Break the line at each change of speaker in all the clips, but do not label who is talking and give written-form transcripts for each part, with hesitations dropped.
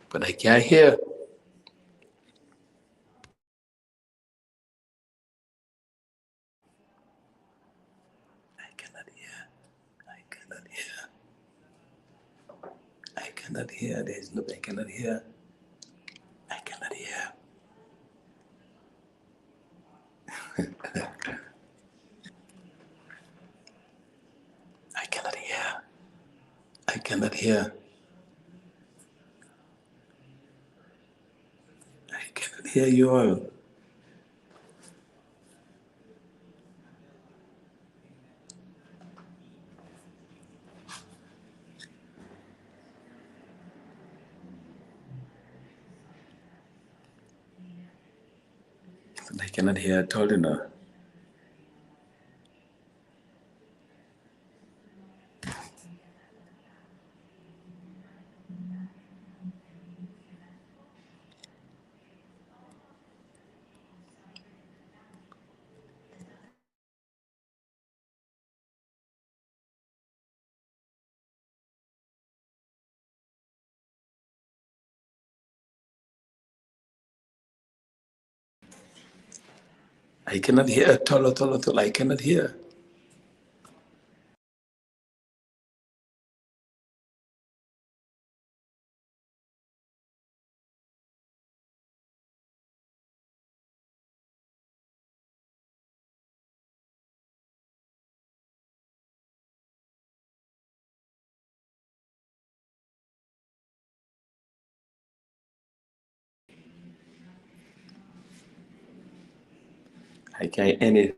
But I can't hear. I cannot hear. I cannot hear. I cannot hear. There is no. I cannot hear. I cannot hear. I cannot hear. I cannot hear. I cannot hear you all. I cannot hear at all, you know. I cannot hear at all, at all, at all. I cannot hear. I can't any.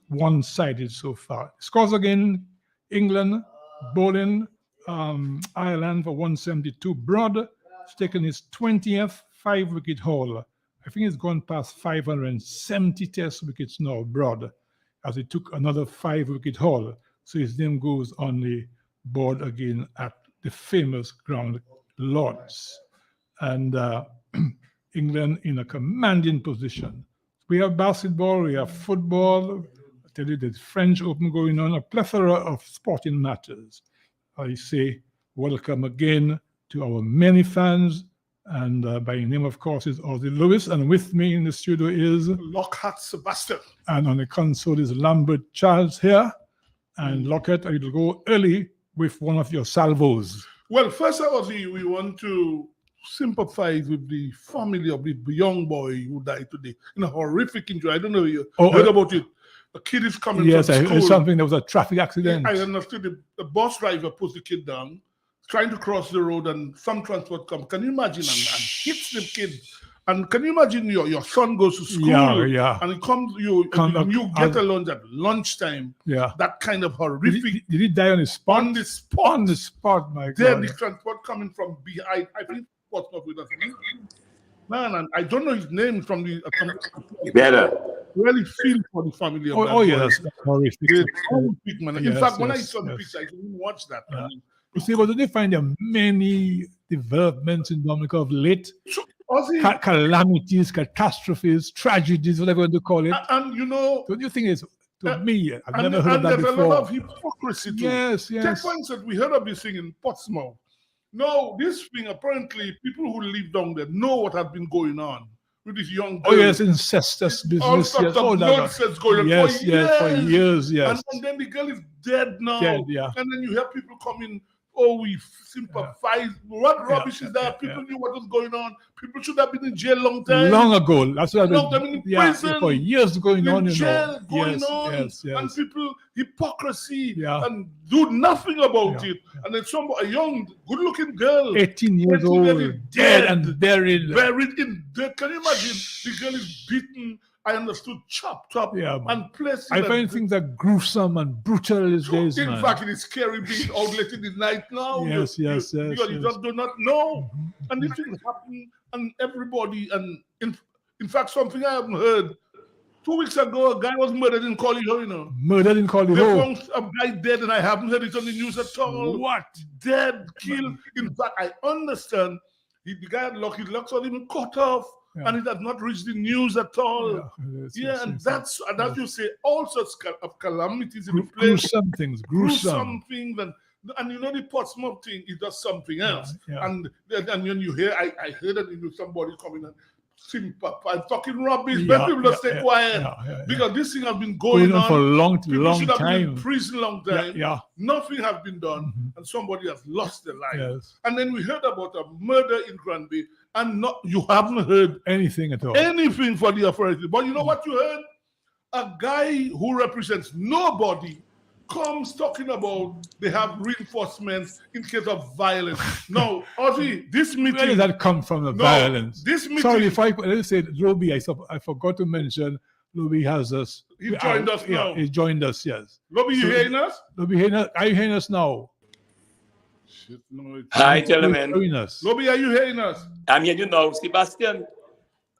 one-sided so far. Scores again, England, bowling, Ireland for 172. Broad has taken his 20th 5-wicket haul. I think it's gone past 570 test wickets now, Broad, as he took another 5-wicket haul. So his name goes on the board again at the famous ground Lords. And England in a commanding position. We have basketball, we have football. I tell you, there's French Open going on, a plethora of sporting matters. I say welcome again to our many fans. And by name, of course, is Ozzy Lewis. And with me in the studio is
Lockhart Sebastian.
And on the console is Lambert Charles here. And Lockhart, I'll go early with one of your salvos.
Well, first of all, we want to sympathize with the family of the young boy who died today in a horrific injury. I don't know if you heard about it. A kid is coming from school. Yes, I heard something.
There was a traffic accident.
I understood the bus driver pushed the kid down, trying to cross the road, and some transport comes. Can you imagine? And hits the kid. And can you imagine your son goes to school and he comes, you get a lunch at lunchtime. Yeah. That kind of horrific.
Did he die on the spot?
On the spot.
On the spot, my God.
Then the transport coming from behind. I think what's not with us. Man, and I don't know his name from the.
Better.
Really feel for the family of that.
Oh, yeah, that's horrific.
Horrific, man. In fact, when I saw the picture, I didn't watch that.
Yeah. You see, but they find there are many developments in Dominica of late. Calamities, catastrophes, tragedies, whatever you want to call it.
And you know,
don't you think it's to me? I've never heard of that before.
There's a lot of hypocrisy too.
Yes.
Take for instance, we heard of this thing in Portsmouth. No, this thing apparently people who live down there know what has been going on with this young girl.
Oh yes, incestuous business.
All sorts of nonsense going on for
years. Yes.
And then the girl is dead now.
Dead, yeah.
And then you hear people coming. Oh, we sympathize. Yeah. What rubbish is that? People knew what was going on. People should have been in jail long time.
Long ago. That's what
I've been in prison.
For years going on.
In jail going on.
Yes.
And people, hypocrisy. And do nothing about it. And then a young, good-looking girl.
18 years old. Dead and buried.
Buried in death. Can you imagine? The girl is beaten. I understood chopped up and placed.
I find things are gruesome and brutal these days.
In fact, it is scary being out late in the night now.
Yes.
You just do not know. And these things happen, and everybody, and in fact, something I haven't heard. 2 weeks ago, a guy was murdered in Colliho, you know.
Murdered in Colliho?
They found a guy dead, and I haven't heard it on the news at all.
What?
Dead, killed. In fact, I understand the guy had his locks on him cut off. And it has not reached the news at all. That's you say all sorts of calamities in the place.
Gruesome things.
And you know the Portsmouth thing is just something else. And when you hear, I heard that somebody coming and I'm talking rubbish, but people just stay quiet because this thing has been going on
for a long
should have
time.
been in prison long time. Nothing has been done, and somebody has lost their life. And then we heard about a murder in Granby, and you haven't heard
anything at all.
Anything for the authorities. But you know what you heard? A guy who represents nobody comes talking about they have reinforcements in case of violence. No, Ozzy, this meeting...
Where did that come from, the violence?
This meeting...
Sorry, if I said Roby, I forgot to mention, Roby has us.
He joined us now.
He joined us, yes.
Roby, you hearing us?
Roby, are you hearing us now?
Shit, no,
hi, gentlemen.
Roby, are you hearing us?
I'm hearing you now, Sebastian.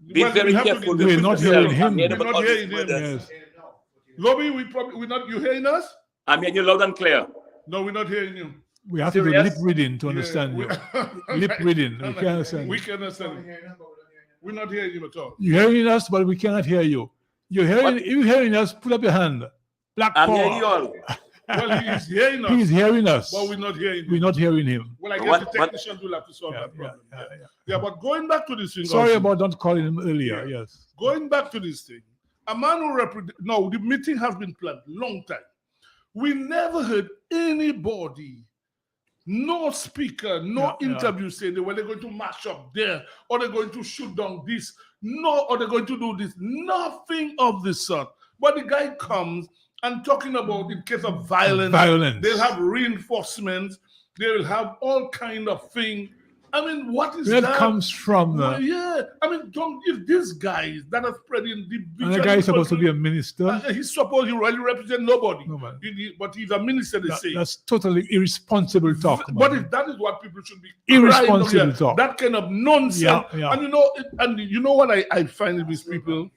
Be very careful.
We're not hearing him.
We're not hearing him. Yes. Roby, you hearing us?
I'm hearing you loud and clear.
No, we're not hearing you.
We have to do lip reading to understand you. Lip reading. We can understand.
We can understand. We're not hearing you at all.
You're hearing us, but we cannot hear you. You're hearing us. Put up your hand. Black
I'm hearing you all.
Well, he's hearing us.
He's hearing us.
But we're not hearing him.
We're not hearing him.
Well, I guess the technicians will have to solve that problem. Yeah, but going back to this thing.
Sorry about not calling him earlier. Yes.
Going back to this thing. A man who the meeting has been planned long time. We never heard anybody, no speaker, no interview saying they're going to mash up there, or they're going to shoot down this, or they're going to do this. Nothing of this sort. But the guy comes and talking about in case of violence. They'll have reinforcements. They will have all kind of things. I mean, what is
Where
that?
it comes from?
Yeah, I mean, if these guys that are spreading
And the guy is supposed to be a minister.
He's supposed to really represent nobody.
Nobody.
But he's a minister, they say.
That's totally irresponsible talk.
But if that is what people should be
irresponsible talk.
That kind of nonsense.
Yeah.
And you know what I find with these people?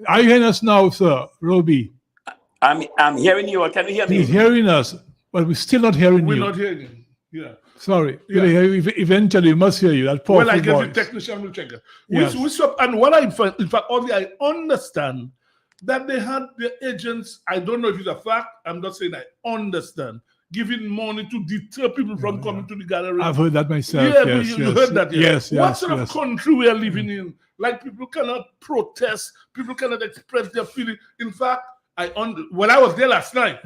Are you hearing us now, sir, Roby?
I'm hearing you. Can you hear me?
He's hearing us, but we're still not hearing
We're
you.
not hearing him. Yeah.
Sorry.
Yeah.
Eventually, we must hear you. That powerful
I guess
voice.
the technician will check it.
Yes.
And what I find, in fact, I understand that they had the agents, I don't know if it's a fact, I'm not saying I understand, giving money to deter people from coming to the gallery.
I've heard that myself.
Yeah,
yes,
you heard that. Yeah.
Yes,
What sort of country we are living in? Like, people cannot protest, people cannot express their feeling. In fact, when I was there last night,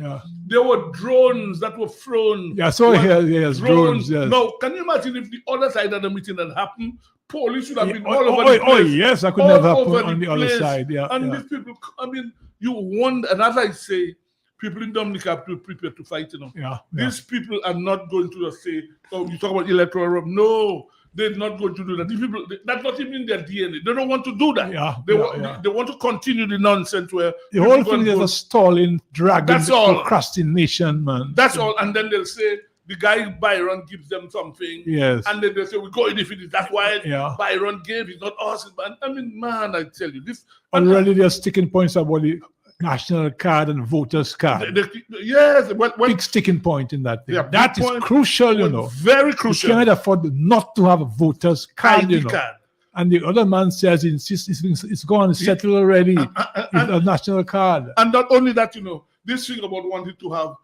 there were drones that were thrown.
Yeah, so yes, drones. Yes.
Now, can you imagine if the other side of the meeting had happened? Police would have been all over the place.
Oh, yes, that could never happen on the other side. Yeah,
and these people, I mean, you wonder, and as I say, people in Dominica have to prepare to fight, you know.
Yeah.
These people are not going to just say, oh, you talk about electoral rob. No, they're not going to do that. These people, that's not even in their DNA. They don't want to do that. They want to continue the nonsense where
the whole thing is a stalling, dragging,
that's all.
Procrastination, man.
That's all. And then they'll say the guy Byron gives them something.
Yes.
And then they say we're going if it is. That's why Byron gave. It's not us. I mean, man, I tell you this.
Already they're sticking points about the national card and voters card.
Yes,
big sticking point in that thing.
Yeah,
that is crucial, you know.
Very crucial.
You cannot afford not to have a voters card, you know.
Card.
And the other man says it's going to settle already. It's a national card.
And not only that, you know, this thing about wanting to have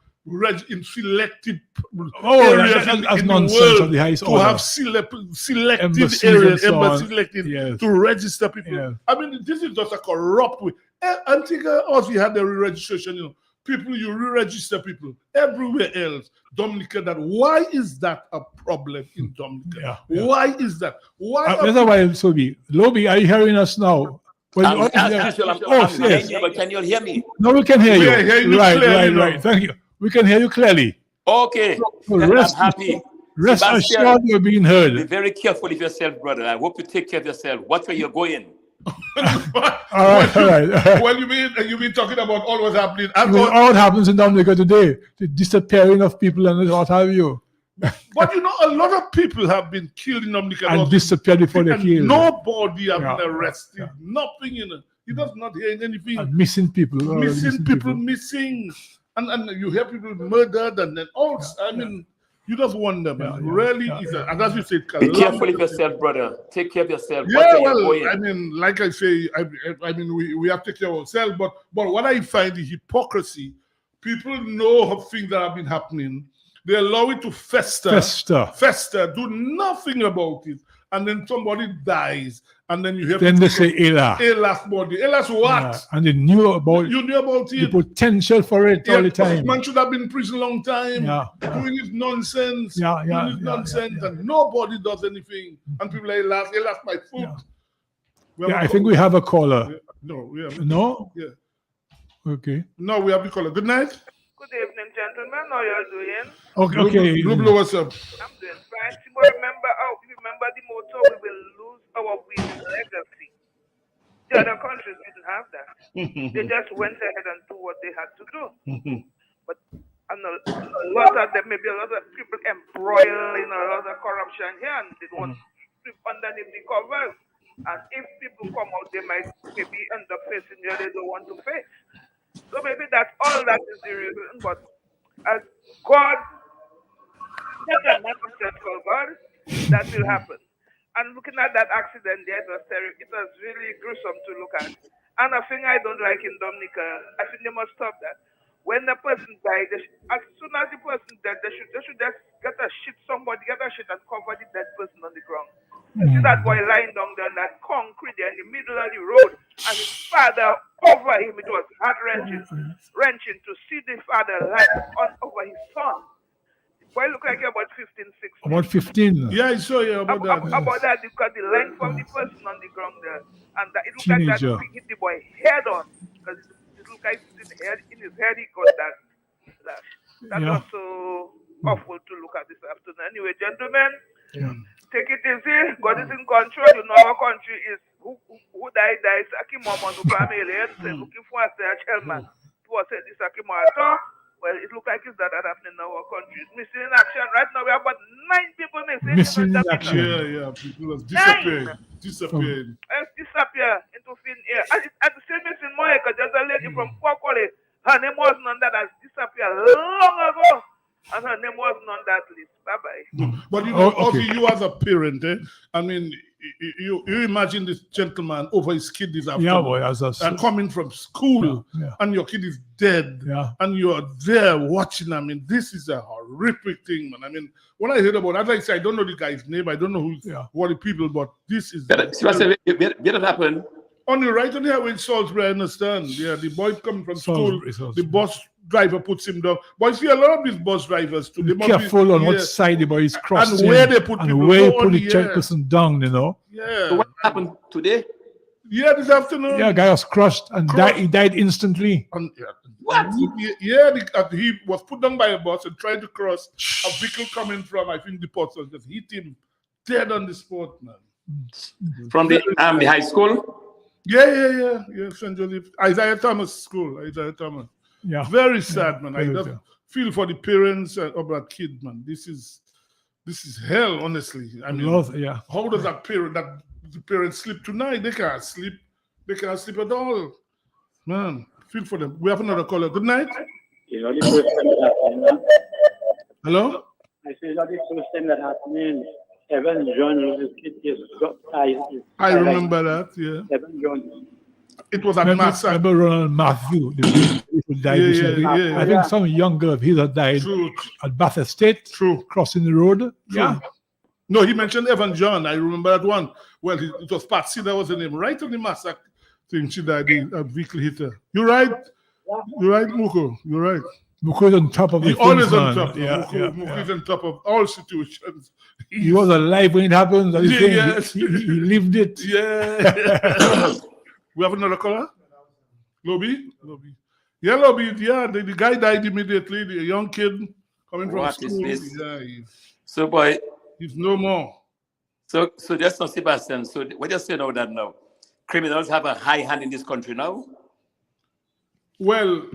in selected
areas in nonsense the world, of the highest order.
To have selected areas, selected to register people.
Yeah.
I mean, this is just a corrupt way. Antigua also had the re-registration, you know. People, you re-register people everywhere else. Dominica, why is that a problem in Dominica? Why is that? Why?
That's why, Sobi. Lobby, are you hearing us now?
I'm yes. But can you hear me?
No, we can hear you.
Yeah, you
right. Thank you. We can hear you clearly.
Okay.
So
I'm happy.
Rest assured you're being heard.
Be very careful of yourself, brother. I hope you take care of yourself. What way you're going?
all right.
Well, you mean talking about all what's happening?
All what happens in Dominica today, the disappearing of people and what have you.
But you know, a lot of people have been killed in Dominica
and disappeared before they're killed.
Nobody have been arrested. Nothing, you know. You just not hearing anything.
And missing people.
Missing. And you hear people murdered and then all. I mean, you just wonder, man. And as you said,
be careful of yourself, brother. Take care of yourself.
I mean, like I say, I mean, we have to take care of ourselves. But what I find the hypocrisy, people know of things that have been happening. They allow it to fester, do nothing about it. And then somebody dies, and then you hear.
Then they say,
Elas body. Elas what?
And they knew about
it.
The potential for it all the time.
Man should have been in prison a long time. Doing his nonsense. And nobody does anything. And people are Elas my foot.
I think we have a caller.
No, we have.
No?
Yeah.
Okay.
No, we have the caller. Good night.
Good evening, gentlemen. How you doing?
Okay.
Rublo, what's up?
I'm doing fine. Remember the motto, we will lose our winning legacy. The other countries didn't have that. They just went ahead and do what they had to do. But a lot of them, maybe a lot of people embroiled in a lot of corruption here and they don't strip underneath the covers. And if people come out, they might maybe end up facing what they don't want to face. So maybe that's all that is the reason, but as God, not a manifested God, that will happen. And looking at that accident there, it was really gruesome to look at. And a thing I don't like in Dominica, I think they must stop that. When the person died, as soon as the person died, they should just get a shit and cover the dead person on the ground. You see that boy lying down there on that concrete there in the middle of the road, and his father over him. It was heart-wrenching to see the father lying over his son. The boy looked like about 15, 16.
About 15?
Yeah, I saw you about that.
About that, because the length of the person on the ground there, and it looked like that hit the boy head on, because it looked like in his head he got that. That was so awful to look at this afternoon. Anyway, gentlemen, take it easy. God is in control. You know our country is who died. Saki mama no family. Looking for a chairman. Was it this Saki Mata? Well, it looks like it's that happening in our country. It's missing in action. Right now, we have about 9 people missing.
Missing in action.
Yeah. People have disappeared. Disappeared.
Disappear into thin air. At the same missing more, because there's a lady from Kwakole. Her name wasn't on that. Has disappeared long ago. And her name wasn't on that list. Bye-bye.
But you know, also you as a parent, I mean, you imagine this gentleman over his kid this afternoon.
Yeah, boy, and
coming from school, and your kid is dead, and you're there watching. I mean, this is a horrific thing, man. I mean, when I heard about it, as I say, I don't know the guy's name, I don't know what the people, but this is.
Where that happen?
On the right on the highway in Salisbury, I understand. Yeah, the boy coming from school, the bus driver puts him down. But you see a lot of these bus drivers too. They must
careful on what side the boy is crossing.
And where they put people.
And where you put the person down, you know.
Yeah.
So what happened today?
Yeah, this afternoon.
Yeah, guy was crushed and died. He died instantly.
What?
Yeah, he was put down by a bus and tried to cross. A vehicle coming from, I think, the port just hit him dead on the spot, man.
From the high school?
Yeah, St. Joseph. Isaiah Thomas School. Yeah. Very sad, man. I just feel for the parents of that kid, man. This is hell, honestly. I mean, how does the parents sleep tonight? They can't sleep. They can't sleep at all. Man, feel for them. We have another caller. Good night. Hello?
I say that the first time that happened. Evan John, his kid,
I remember that, yeah.
Evan John.
It was at Massacre.
I remember Ronald Matthew, the people died. I think some young girl of his had died at Bath Estate, crossing the road. Yeah.
No, he mentioned Evan John. I remember that one. Well, it was Patsy, that was the name. Right on the Massacre thing, she died, a vehicle hit her. You're right, Muko. You're right.
Muko is on top of the
always on top. Muko is on top of all situations.
He was alive when it happened. He lived it.
Yeah. We have another caller? Lobby? Yeah, Lobby. Yeah, the guy died immediately. The young kid coming from school.
So, boy.
He's no more.
So that's not Sebastian. So what you say now that now? Criminals have a high hand in this country now?
Well,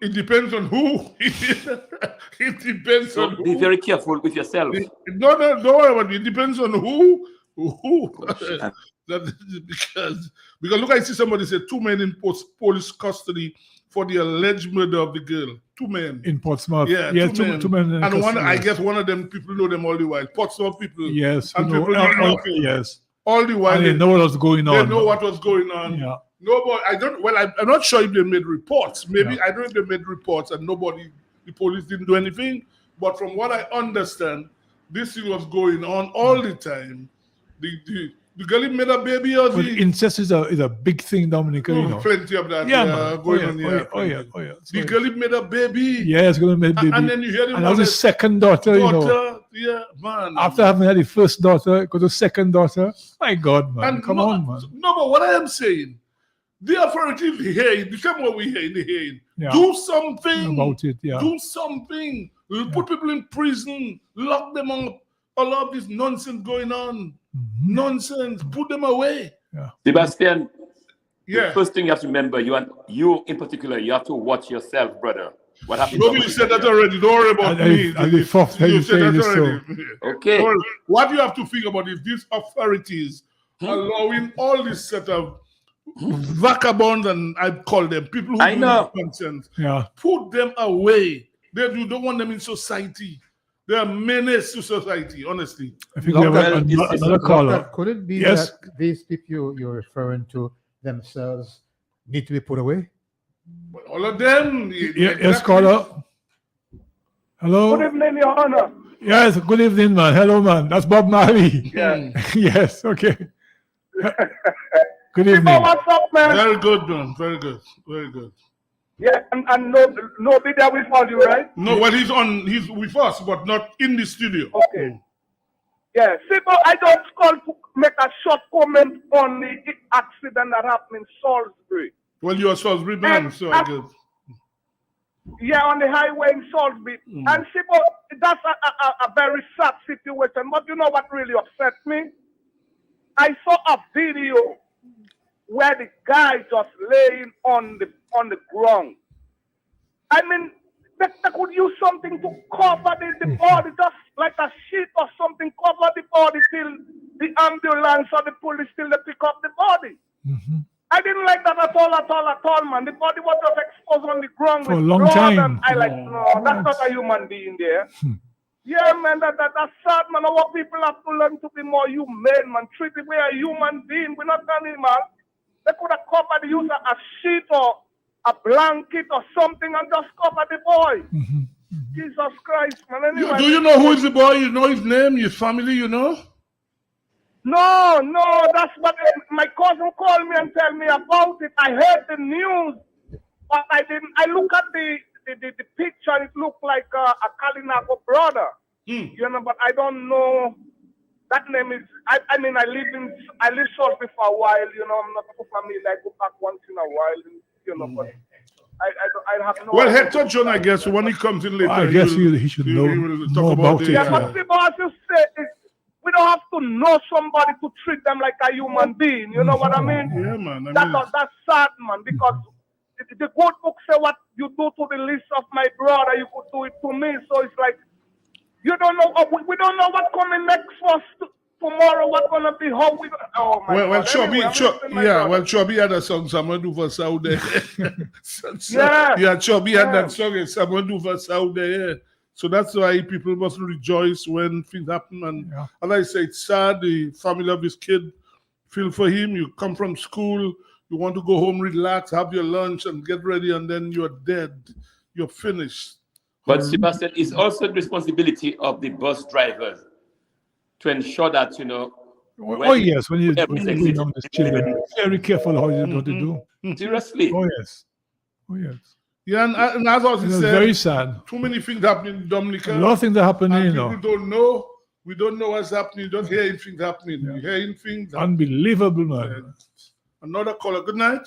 it depends on who. It depends on who.
Be very careful with yourself.
No, don't worry about it. It depends on who. Because look, I see somebody say 2 men in police custody for the alleged murder of the girl. 2 men
in Portsmouth.
Yeah, two men. And one, I guess one of them people know them all the while. Portsmouth people.
Yes.
And people
yes.
All the while.
And they know what was going on.
They know what was going on.
Yeah.
Nobody. I don't. Well, I'm not sure if they made reports. Maybe I don't know if they made reports and the police didn't do anything. But from what I understand, this thing was going on all the time. The girl made a baby or the
incest is a big thing, Dominica. You know,
plenty of that. Going on. The girl made a baby.
Yeah, it's going to make a baby.
And then you hear the
and as a second daughter, you know.
Yeah, man.
After having had the first daughter, go to second daughter. My God, man, and come on, man.
No, but what I am saying, the authorities here, the same way we hear in the hearing, do something
about it. Yeah,
do something. Put people in prison, lock them up. All of this nonsense going on. Nonsense. Put them away.
Yeah.
Sebastian,
the
first thing you have to remember, you in particular, you have to watch yourself, brother. What happened?
Nobody said that already. Don't worry about me.
You said that already.
Okay.
What you have to think about is these authorities allowing all this set of vagabonds, and I call them people who do nonsense.
Yeah.
Put them away. You don't want them in society. They are menace to society, honestly.
I think we have another caller.
Could it be that these people you're referring to themselves need to be put away?
All of them.
Yes, caller. Hello.
Good evening, Your Honor.
Yes, good evening, man. Hello, man. That's Bob Marley.
Yeah.
Yes, okay. Good evening.
What's up, man?
Very good, man. Very good. Very good.
Yeah, and nobody there with you, right?
No, well, he's with us, but not in the studio.
Okay. Yeah, see, but I just called to make a short comment on the accident that happened in Salisbury.
Well, you're a Salisbury man, so I guess.
Yeah, on the highway in Salisbury. And see, but that's a very sad situation. But you know what really upset me? I saw a video where the guy just laying on the ground. I mean, they could use something to cover the body, just like a sheet or something, cover the body till the ambulance or the police till they pick up the body.
Mm-hmm.
I didn't like that at all, man. The body was just exposed on the ground
For a
with
long
blood,
time.
and I like, no, that's not a human being there. Yeah, man, that's sad, man. Our people have to learn to be more humane, man. Treat it like a human being. We're not animals. They could have covered, use a sheet or a blanket or something and just cover the boy.
Mm-hmm.
Jesus Christ, man. Anyway,
Do you know who is the boy? You know his name, his family, you know?
No, that's what my cousin called me and tell me about it. I heard the news, but I didn't. I look at the picture. It looked like a Kalinago brother, you know. But I don't know. That name is. I mean, I live shortly for a while, you know. I'm not too familiar. I go back once in a while, you know. But I have no.
Well, Hector John, I guess when he comes in later,
I guess he should know more about it.
Yeah, but the boss you say is. We don't have to know somebody to treat them like a human being. You know what I mean?
Yeah, man.
That's sad, man, because the good book say what you do to the least of my brother, you could do it to me. So it's like, you don't know, we don't know what's coming next for us tomorrow, what's going to be, how we, oh my God.
Chubby had a song, someone do for Saudi. Chubby had that song, someone do for Saudi, yeah. So that's why people must rejoice when things happen. And as I say, it's sad. The family of this kid, feel for him. You come from school, you want to go home, relax, have your lunch, and get ready, and then you're dead. You're finished.
But Sebastian, it's also the responsibility of the bus drivers to ensure that, you know.
Yes, when you're on the children, very careful how you're going to do.
Seriously.
Oh, yes.
Yeah, and as I was saying,
very sad.
Too many things happening in Dominica.
A lot of things are happening, you know.
People don't know. We don't know what's happening. You don't hear anything happening. You hear things.
Unbelievable, man.
Another caller. Good night.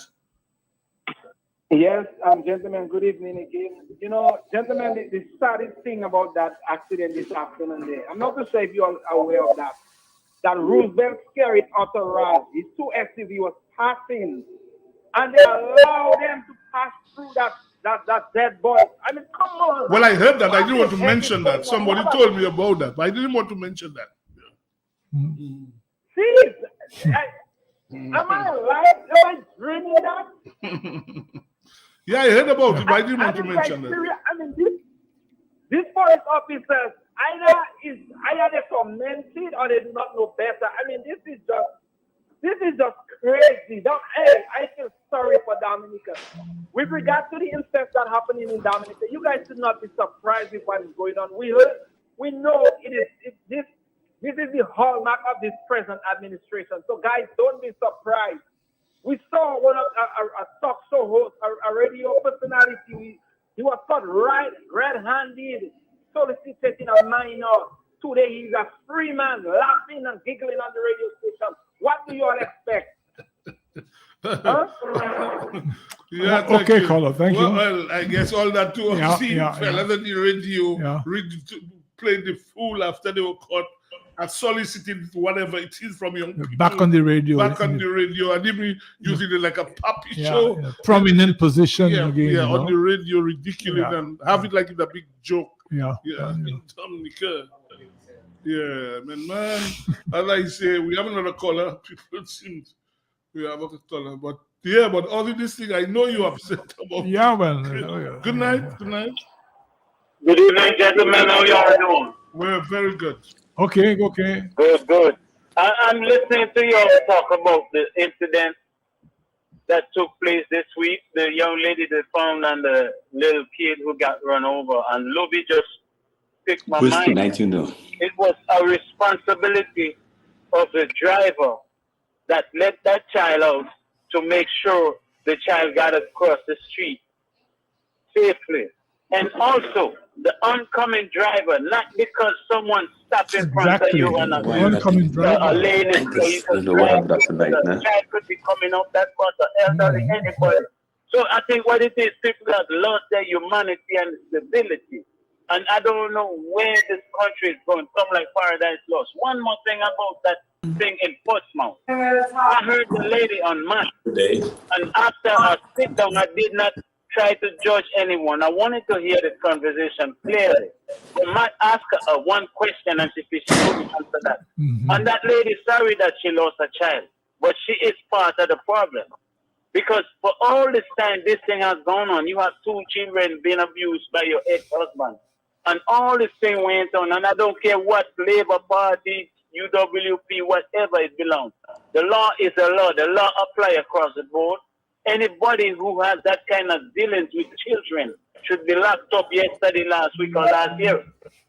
Yes, gentlemen, good evening again. You know, gentlemen, the saddest thing about that accident this afternoon there, I'm not sure if you're aware of that. That Roosevelt carried Autorad. His two SUV was passing, and they allowed them to pass through that dead boy. I mean, come on.
Well, I heard that. I didn't want to mention that. Somebody told me about that, but I didn't want to mention that.
See, am I alive? Am I dreaming that?
Yeah, I heard about it, but I didn't want to mention that.
I mean, these forest officers, either they tormented or they do not know better. I mean, this is just crazy. I feel sorry for Dominica. With regard to the incidents that happening in Dominica, you guys should not be surprised with what is going on. We know this is the hallmark of this present administration. So guys, don't be surprised. We saw one of a talk show host, a radio personality. He was caught red-handed, soliciting a minor. Today he's a free man, laughing and giggling on the radio station. What do you all expect?
Yeah,
okay, caller, thank you.
Well, I guess all that too. Fellas at the radio played the fool after they were caught and solicited whatever it is from young people.
Back on the radio.
And even using it like a puppy show.
Yeah. Prominent position again.
Yeah, on the radio, ridiculous, and have it like it's a big joke.
Yeah.
In Dominica. Yeah, man. As I say, we have another caller. People seem we have a caller, but all of this thing, I know you're upset about.
Yeah, well.
Good night.
Good evening, gentlemen. How you all doing?
We're very good.
Okay.
Good. I'm listening to you all talk about the incident that took place this week. The young lady they found and the little kid who got run over. And Lobby just picked my mind.
Night, you know.
It was a responsibility of the driver that let that child out to make sure the child got across the street safely. And also, the oncoming driver, not because someone stopped in front of you and a lane is the child could be coming up that front or elderly, anybody. So I think what it is, people have lost their humanity and stability. And I don't know where this country is going. Some like Paradise Lost. One more thing about that thing in Portsmouth. I heard the lady on Matt. And after I sit down, I did not try to judge anyone. I wanted to hear the conversation clearly. So Matt asked her one question and she couldn't answer that. And that lady, sorry that she lost a child, but she is part of the problem. Because for all this time this thing has gone on, you have 2 children being abused by your ex-husband. And all this thing went on, and I don't care what Labour Party, UWP, whatever it belongs. The law is the law. The law applies across the board. Anybody who has that kind of dealings with children should be locked up yesterday, last week, or last year.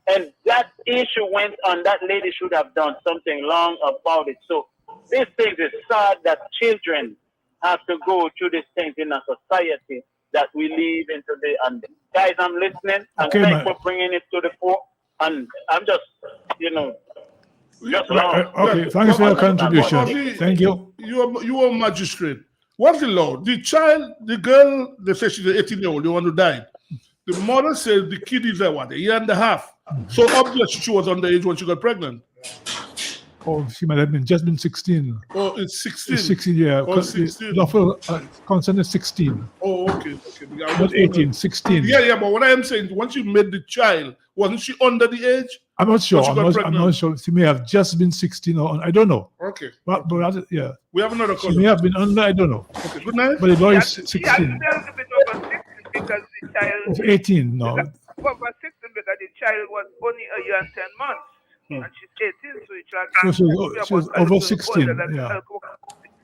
And that issue went on. That lady should have done something long about it. So this thing is sad that children have to go through these things in a society that we live in today. And guys, I'm listening, and thanks for bringing it to the fore. And I'm just, just
okay, thanks for your contribution. Thank you.
You are a magistrate. What's the law? The girl, they say she's an 18-year-old, the one who died. The mother said the kid is a year and a half. So obviously she was underage when she got pregnant.
Oh, she might have just been 16.
Oh, it's 16.
It's 16, yeah.
Oh, 16.
The lawful consent is 16.
Oh, okay.
Not 18, 16.
Yeah, but what I am saying, once you made the child, wasn't she under the age?
I'm not sure. I'm not sure. She may have just been 16 or I don't know.
Okay.
But yeah.
We have another caller.
She may have been under, I don't know.
Okay, good night.
But the law is 16.
She has to be a bit over 16 because the child...
It's 18, no.
Over 16 because the child was only a year and 10 months. And she's 18, so
she was over 16. Yeah.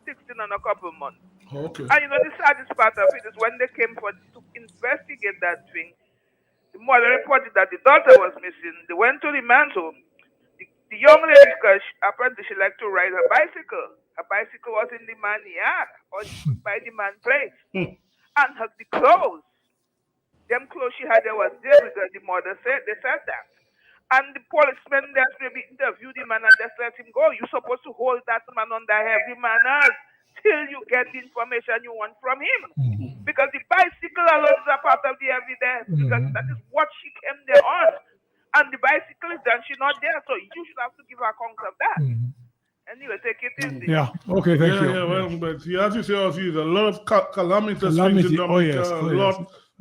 16 and a couple months.
Okay.
And the saddest part of it is when they came to investigate that thing, the mother reported that the daughter was missing. They went to the man's home. The young lady, because apparently she liked to ride her bicycle. Her bicycle was in the man's yard or by the man's place. And the clothes, them clothes she had there was there because the mother said, they said that. And the policemen that maybe interviewed the man and just let him go. You're supposed to hold that man under heavy manners till you get the information you want from him. Because the bicycle alone is a part of the evidence. Because that is what she came there on. And the bicycle is done, she's not there. So you should have to give account of that. Anyway, take it easy.
Yeah, okay, thank you.
Yeah, well, but as you say, there's a lot of calamitous things in America.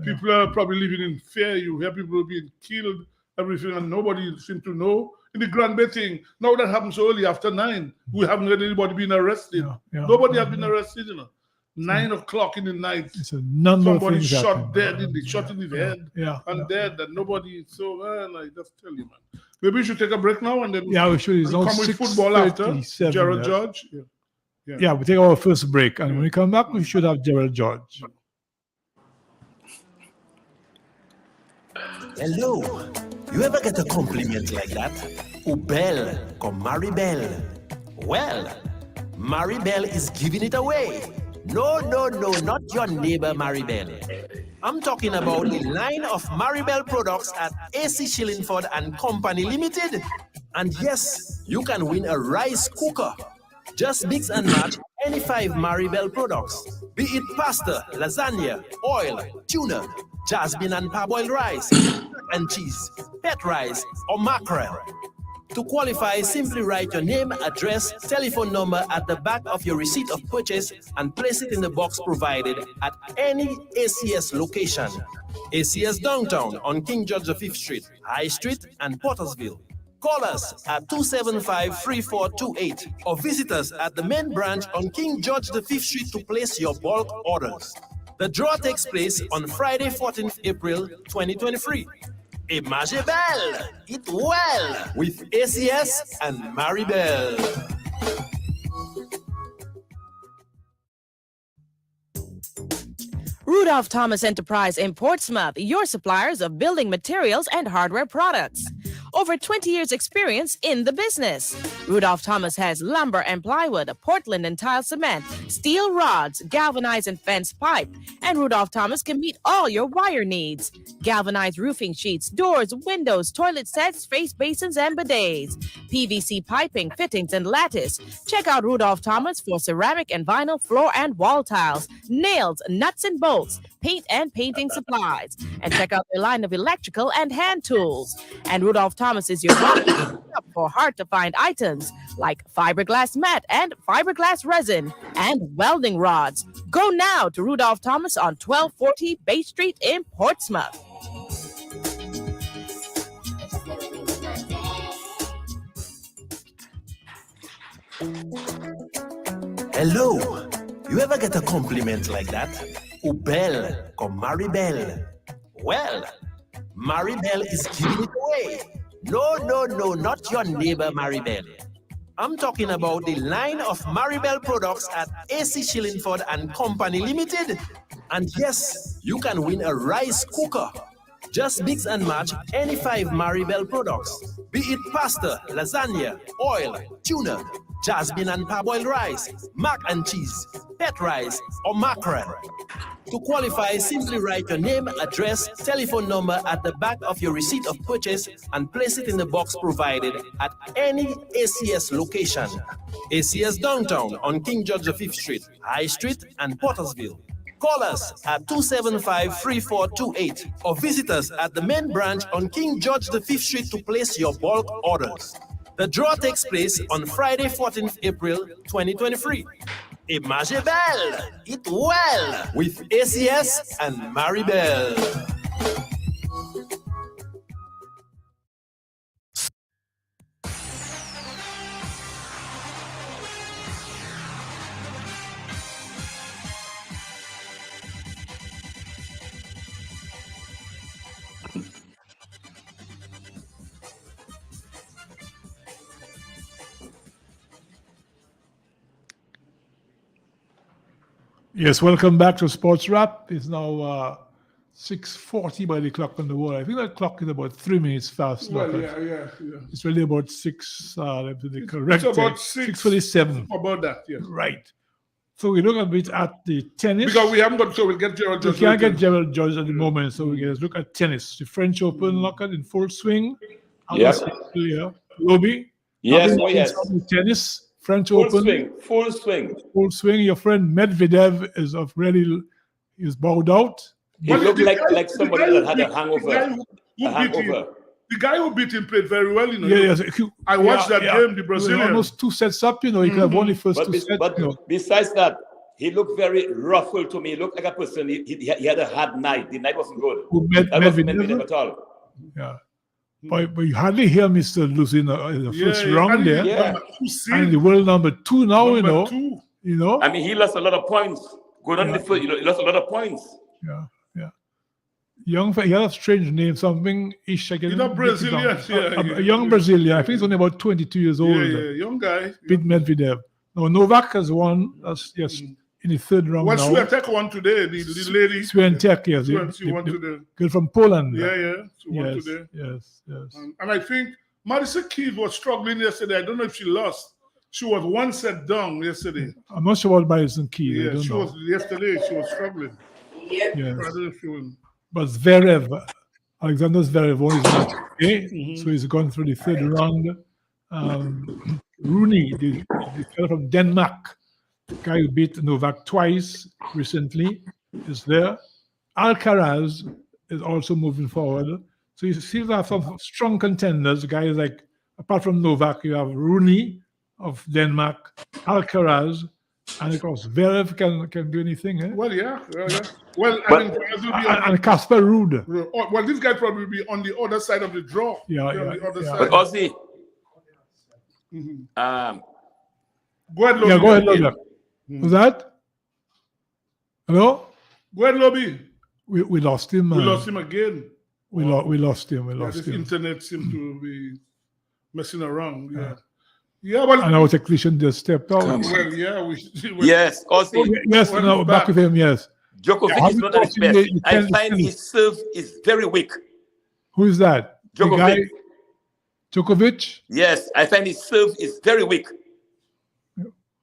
People are probably living in fear. You hear people being killed. Everything, and nobody seems to know. In the Grand Bay thing, now that happens early after 9. We haven't heard anybody being arrested. Nobody has been arrested, 9 o'clock in the night.
It's a number
somebody
of things
shot dead, shot in his head, and dead, and nobody. So, man, I just tell you, man. Maybe we should take a break now and then
we should. It's
come with football after. Gerald George.
Yeah, we take our first break, and when we come back, we should have Gerald George.
Hello. You ever get a compliment like that? Oh, Belle, come Maribel. Well, Maribel is giving it away. No, not your neighbor Maribel. I'm talking about the line of Maribel products at AC Shillingford and Company Limited. And yes, you can win a rice cooker. Just mix and match any 5 Maribel products. Be it pasta, lasagna, oil, tuna, jasmine and parboiled rice, and cheese, pet rice, or mackerel. To qualify, simply write your name, address, telephone number at the back of your receipt of purchase and place it in the box provided at any ACS location. ACS Downtown on King George V Street, High Street, and Pottersville. Call us at 275-3428 or visit us at the main branch on King George V Street to place your bulk orders. The draw takes place on Friday, 14th April 2023. Imagine belle, eat well with ACS and Maribel.
Rudolph Thomas Enterprise in Portsmouth, your suppliers of building materials and hardware products. Over 20 years experience in the business. Rudolph Thomas has lumber and plywood, Portland and tile cement, steel rods, galvanized and fence pipe, and Rudolph Thomas can meet all your wire needs. Galvanized roofing sheets, doors, windows, toilet sets, face basins, and bidets. PVC piping, fittings, and lattice. Check out Rudolph Thomas for ceramic and vinyl floor and wall tiles, nails, nuts and bolts, paint and painting supplies. And check out their line of electrical and hand tools. And Rudolph Thomas is your one for hard-to-find items like fiberglass mat and fiberglass resin and welding rods. Go now to Rudolph Thomas on 1240 Bay Street in Portsmouth.
Hello. You ever get a compliment like that? Belle, come Maribel. Well, Maribel is giving it away. No, not your neighbor Maribel. I'm talking about the line of Maribel products at AC Shillingford and Company Limited. And yes, you can win a rice cooker. Just mix and match any 5 Maribel products, be it pasta, lasagna, oil, tuna, jasmine and parboiled rice, mac and cheese, pet rice, or mackerel. To qualify, simply write your name, address, telephone number at the back of your receipt of purchase and place it in the box provided at any ACS location. ACS Downtown on King George V Street, High Street, and Pottersville. Call us at 275-3428 or visit us at the main branch on King George V Street to place your bulk orders. The draw takes place on Friday, 14th April 2023. Imagine belle, eat well with ACS and Maribel.
Yes, welcome back to Sports Wrap. It's now 6:40 by the clock on the wall. I think that clock is about 3 minutes fast.
Well, yeah.
It's really about 6, let me be correct.
It's about
6:47.
About that, yes.
Right. So we look a bit at the tennis.
Because we haven't got, so we'll get Gerald Judge.
We can't get Gerald Judge at the moment, so we can look at tennis. The French Open knockout in full swing.
Yes.
Lobby.
Yes, yes.
Tennis. French Open.
Full swing.
Your friend Medvedev is bowed out.
He looked like somebody that had a hangover.
The guy who beat him played very well,
Yes.
I watched that game, the Brazilian.
Almost 2 sets up, He could have won the first 2 sets.
But besides that, he looked very ruffled to me. He looked like a person, he had a hard night. The night wasn't good. That wasn't Medvedev at all.
Yeah. But you hardly hear Mr. losing in the first round there.
Yeah.
And the world number 2 now,
I mean, he lost a lot of points. Going on the first, he lost a lot of points.
Yeah. Young, he had a strange name, something ish.
Brazilian.
A young Brazilian. I think he's only about 22 years old.
Yeah, young guy.
Beat Medvedev. Now, Novak has won. That's in the 3rd round now.
Swiatek won today, the lady.
Swiatek, yes.
She won today.
Girl from Poland.
She won today.
Yes.
And I think Marisa Keys was struggling yesterday. I don't know if she lost. She was 1 set down yesterday.
I'm not sure about Marisa Keys.
Yeah, yesterday she was struggling.
Yes.
I don't know if she was.
But Zverev, Alexander Zverev won his match today, so he's gone through the 3rd round. Rooney, the fellow from Denmark, the guy who beat Novak twice recently, is there. Alcaraz is also moving forward. So you see that some strong contenders, guys like, apart from Novak, you have Rooney of Denmark, Alcaraz, and of course, Zverev can do anything. Eh?
Well, yeah. Well,
and Casper Ruud.
Well, this guy probably be on the other side of the draw.
Yeah.
Side.
But Ozzy,
go ahead, Lobby.
Yeah, go ahead, Lobby. Who's that? Hello?
Go ahead, Lobby.
We lost him.
We lost him again.
We lost him.
This internet seems to be messing around. Yeah, well,
and our technician just stepped out.
Yes, Ozzy.
Yes, back with him, yes.
Djokovic is not at his best. I find his serve is very weak.
Who is that?
Djokovic.
Djokovic?
Yes, I find his serve is very weak.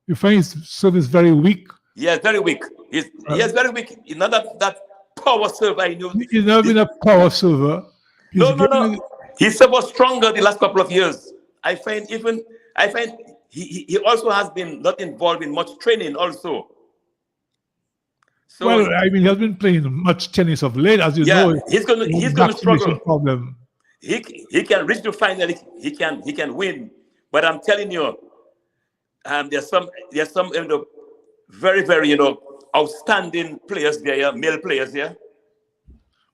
You find his serve is very weak?
Yes, very weak. He's very weak. It's not that power serve I knew.
He's never been a power server.
No. His serve was stronger the last couple of years. I find he also has been not involved in much training also. So,
well, I mean, he has been playing much tennis of late, as you know.
he's gonna struggle.
Problem.
He can reach the final. He can win. But I'm telling you, there's some very, very outstanding players there, male players there.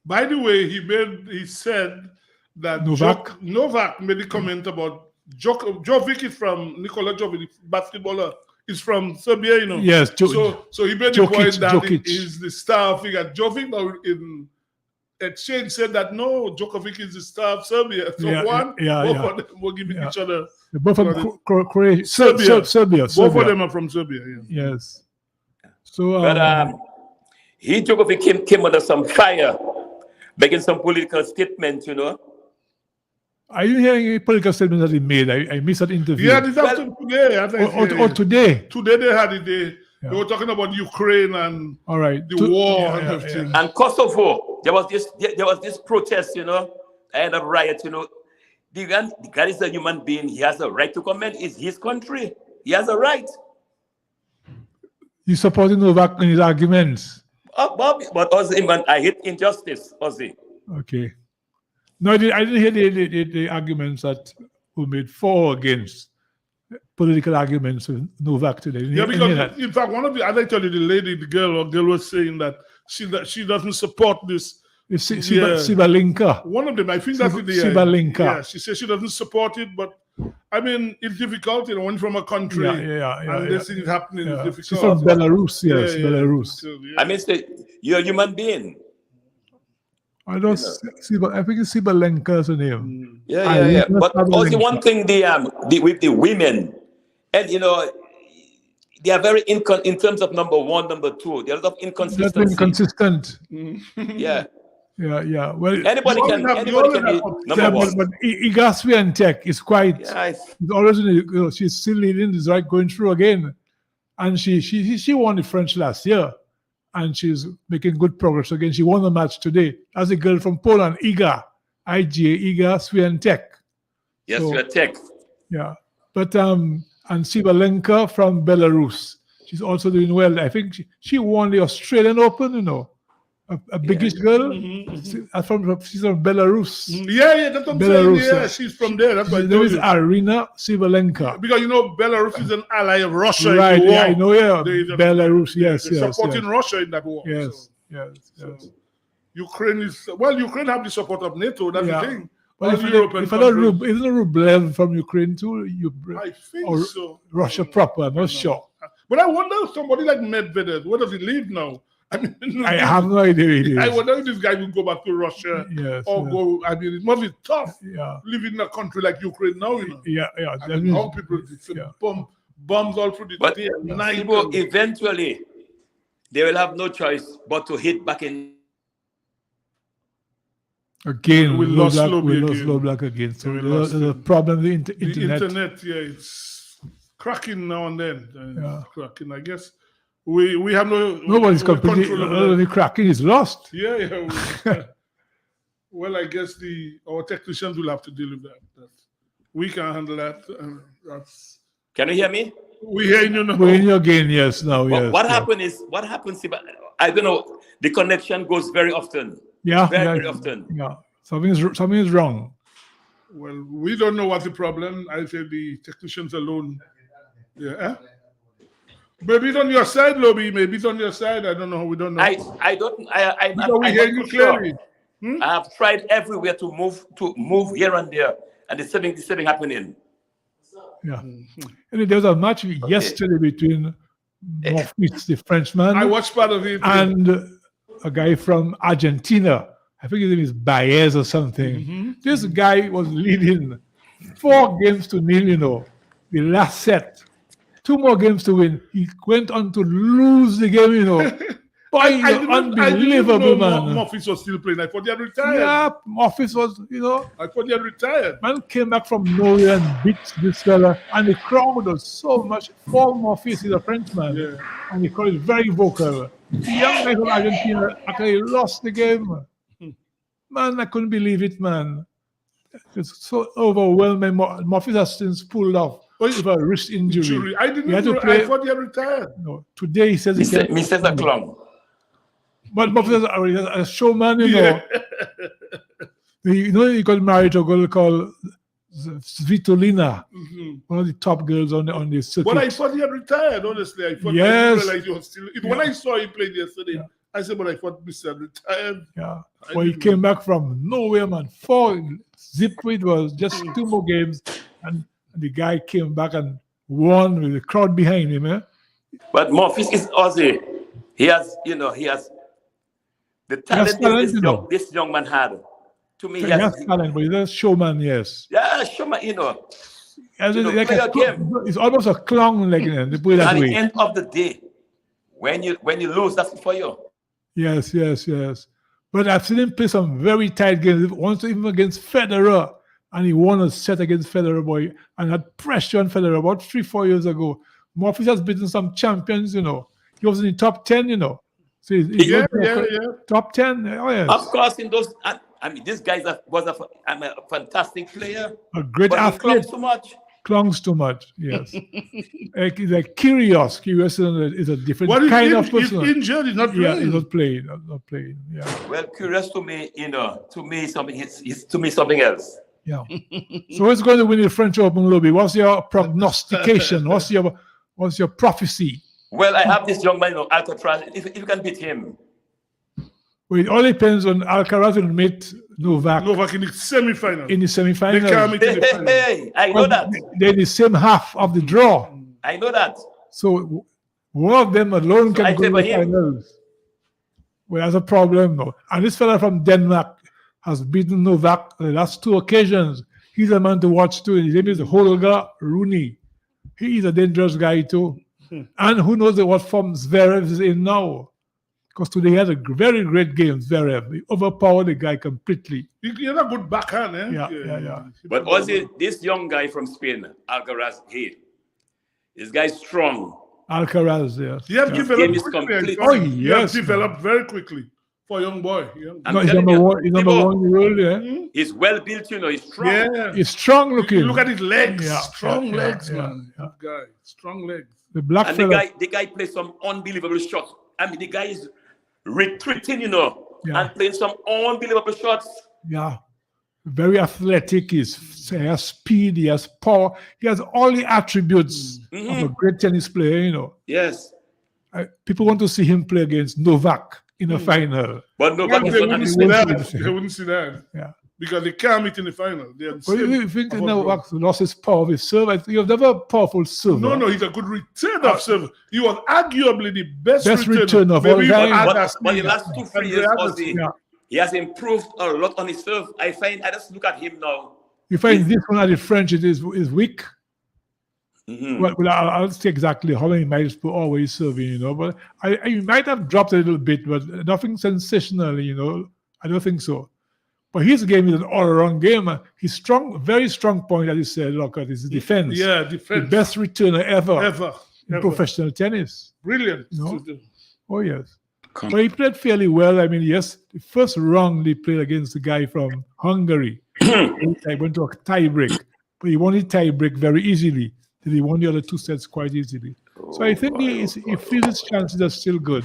By the way, he said that Novak made a comment about Jovic is from Nikola Jovic, basketballer. Is from Serbia,
Yes.
So he made the point that is the star figure. Jovic now in exchange said that no, Djokovic is the star of Serbia. So both of them will give each other.
Both from Croatia, Serbia.
Both of them are from Serbia. Yeah.
Yes. So,
but Djokovic came under some fire, making some political statements.
Are you hearing any political statements that he made? I missed that interview.
Yeah, this afternoon today.
Or today?
Today they had it. They were talking about Ukraine and the war and everything.
And Kosovo, there was this protest, and a riot, The guy is a human being. He has a right to comment. It's his country. He has a right.
You supporting Novak in his arguments?
But Ozzy, I hate injustice, Ozzy.
Okay. No, I didn't hear the arguments that were made for or against political arguments with Novak today.
Yeah, because in fact, I tell you, the girl was saying that she doesn't support this.
Sibalenka.
One of them, I think that's the
Sibalenka.
Yeah, she says she doesn't support it, but I mean, it's difficult, when from a country and this thing is happening, it's difficult.
She's from Belarus, yes, Belarus.
I mean, you're a human being.
I think it's Sibalenka is her name.
Yeah. But also one thing, with the women, and they are very in terms of number one, number two. There's a lot of inconsistency.
That's inconsistent.
Yeah.
Yeah. Well,
anybody can be number one.
But Iga Swiatek is quite. Yeah, she's always she's still leading. Is going through again, and she won the French last year. And she's making good progress again. She won the match today. As a girl from Poland, Iga Swiatek.
Yes, Swiatek.
Yeah. But and Sibalenka from Belarus. She's also doing well. I think she won the Australian Open, a biggish girl. She's from Belarus.
Yeah, that's what I'm saying. Yeah, she's from there. That's why
there is Arina Sibalenka.
Because Belarus is an ally of Russia.
Right,
in the war.
I know. Yeah, Belarus. Yes,
supporting Russia in that war.
Yes.
Ukraine have the support of NATO. That's the thing.
Well, isn't Rublev from Ukraine too?
I think so.
Russia proper. I'm not sure.
But I wonder, somebody like Medvedev, where does he live now?
I have no idea.
I wonder if this guy will go back to Russia go. I mean, it must be tough living in a country like Ukraine now. How people bombs all through the day and night.
Eventually, they will have no choice but to hit back in.
Again, we lost low black again. So there's a problem with the internet.
The internet, it's cracking now and then. Cracking, I guess. We have
nobody's completely cracking is lost.
Yeah. Well, I guess our technicians will have to deal with that. We can't handle that.
Can you hear me?
We hear you now.
We're in you again, yes. Now, yes.
What happens? I don't know. The connection goes very often. Very often.
Yeah. Something is wrong.
Well, we don't know what's the problem. I say the technicians alone. Yeah. Maybe it's on your side, Lobby. Maybe it's on your side. I don't know. We don't know.
I don't.
We hear you clearly.
I have tried everywhere to move here and there, and the same happening.
Yeah. And there was a match yesterday between Morphis, the Frenchman.
I watched part of it.
And a guy from Argentina. I think his name is Baez or something. This guy was leading 4-0, the last set. 2 more games to win. He went on to lose the game, Unbelievable, man.
Morphis was still playing. I thought he had retired.
Yeah, Morphis was,
I thought he had retired.
Man came back from nowhere and beat this fella. And the crowd was so much for Morphis. He's a Frenchman. Yeah. And the crowd is very vocal. The young guy from Argentina actually lost the game. Man, I couldn't believe it, man. It's so overwhelming. Morphis has since pulled off. With a wrist injury.
I didn't know. I thought he had retired.
No, today he says
Mr. Clown.
But Buffalo's a showman, you know. He got married to a girl called Svitolina, one of the top girls on the circuit.
But I thought he had retired, honestly. I thought I didn't realize he was still. When I saw him playing yesterday, I said, but I thought Mr. had retired.
Yeah. Well, he came back from nowhere, man. 4 zip, it was just 2 more games. And the guy came back and won with the crowd behind him. But
Morpheus is Aussie. He has the talent this young man had. To me,
he has talent, but he's a showman, yes.
Yeah, showman, you know.
It's almost a clown, like, at
the end of the day, when you lose, that's for you.
Yes. But I've seen him play some very tight games. Once even against Federer, and he won a set against Federer, boy, and had pressure on Federer about 3-4 years ago. Morpheus has beaten some champions, you know. He was in the top 10, you know. So he's top 10. Oh, yes.
Of course, in those. I mean, this guy was a fantastic player.
A great athlete. Clungs too much, yes. He's like curious. Curious is a different kind of person.
He's injured, he's not playing.
Yeah, he's not playing. Yeah.
Well, curious to me, something else.
Yeah. So who's going to win the French Open, Lobby? What's your prognostication? What's your prophecy?
Well, I have this young man, Alcatraz. If you can beat him.
Well, it all depends on Alcaraz will meet Novak.
Novak in the semi-final.
In the semi-final.
They can't meet in the final.
Hey, I know that.
They're in the same half of the draw.
I know that.
So one of them alone can go to the finals. Well, that's a problem, though. And this fella from Denmark has beaten Novak the last 2 occasions. He's a man to watch too. His name is Holger Rune. He is a dangerous guy too. And who knows what form Zverev is in now. Because today he had a very great game, Zverev. He overpowered the guy completely.
He had a good backhand, eh?
Yeah.
But also, this young guy from Spain, Alcaraz, this guy's strong.
Alcaraz, yes.
He has developed quickly.
Oh, yes.
He has developed very quickly for a young boy.
No, he's number one in the world, yeah.
He's well built, you know, he's strong.
Yeah.
He's strong looking.
Look at his legs.
Yeah.
Strong legs, man.
Yeah.
Good guy. Strong legs.
The black fella.
The guy plays some unbelievable shots. I mean, the guy is retreating, you know, and playing some unbelievable shots.
Yeah. Very athletic. He has speed. He has power. He has all the attributes of a great tennis player, you know.
Yes.
People want to see him play against Novak in the final.
But Novak is
they wouldn't see that. They wouldn't see that.
Yeah.
Because they can't meet in the final.
Well, you think Novak lost his power of his serve? He was never a powerful server.
No, he's a good returner of serve. He was arguably the best
returner of all time.
But the last 2-3 years, he has improved a lot on his serve. I just look at him now.
You find this one at the French is weak. Well, I'll say exactly how many miles per hour he's serving, you know. But I might have dropped a little bit, but nothing sensational, you know. I don't think so. But his game is an all-around game. He's strong, very strong point, as you said, look at his defense.
Yeah, defense.
The best returner ever in professional tennis.
Brilliant.
You know? Oh, yes. But he played fairly well. I mean, yes, the first round he played against the guy from Hungary. He went to a tie-break. But he won the tie-break very easily. Then he won the other 2 sets quite easily. So I think he feels his chances are still good.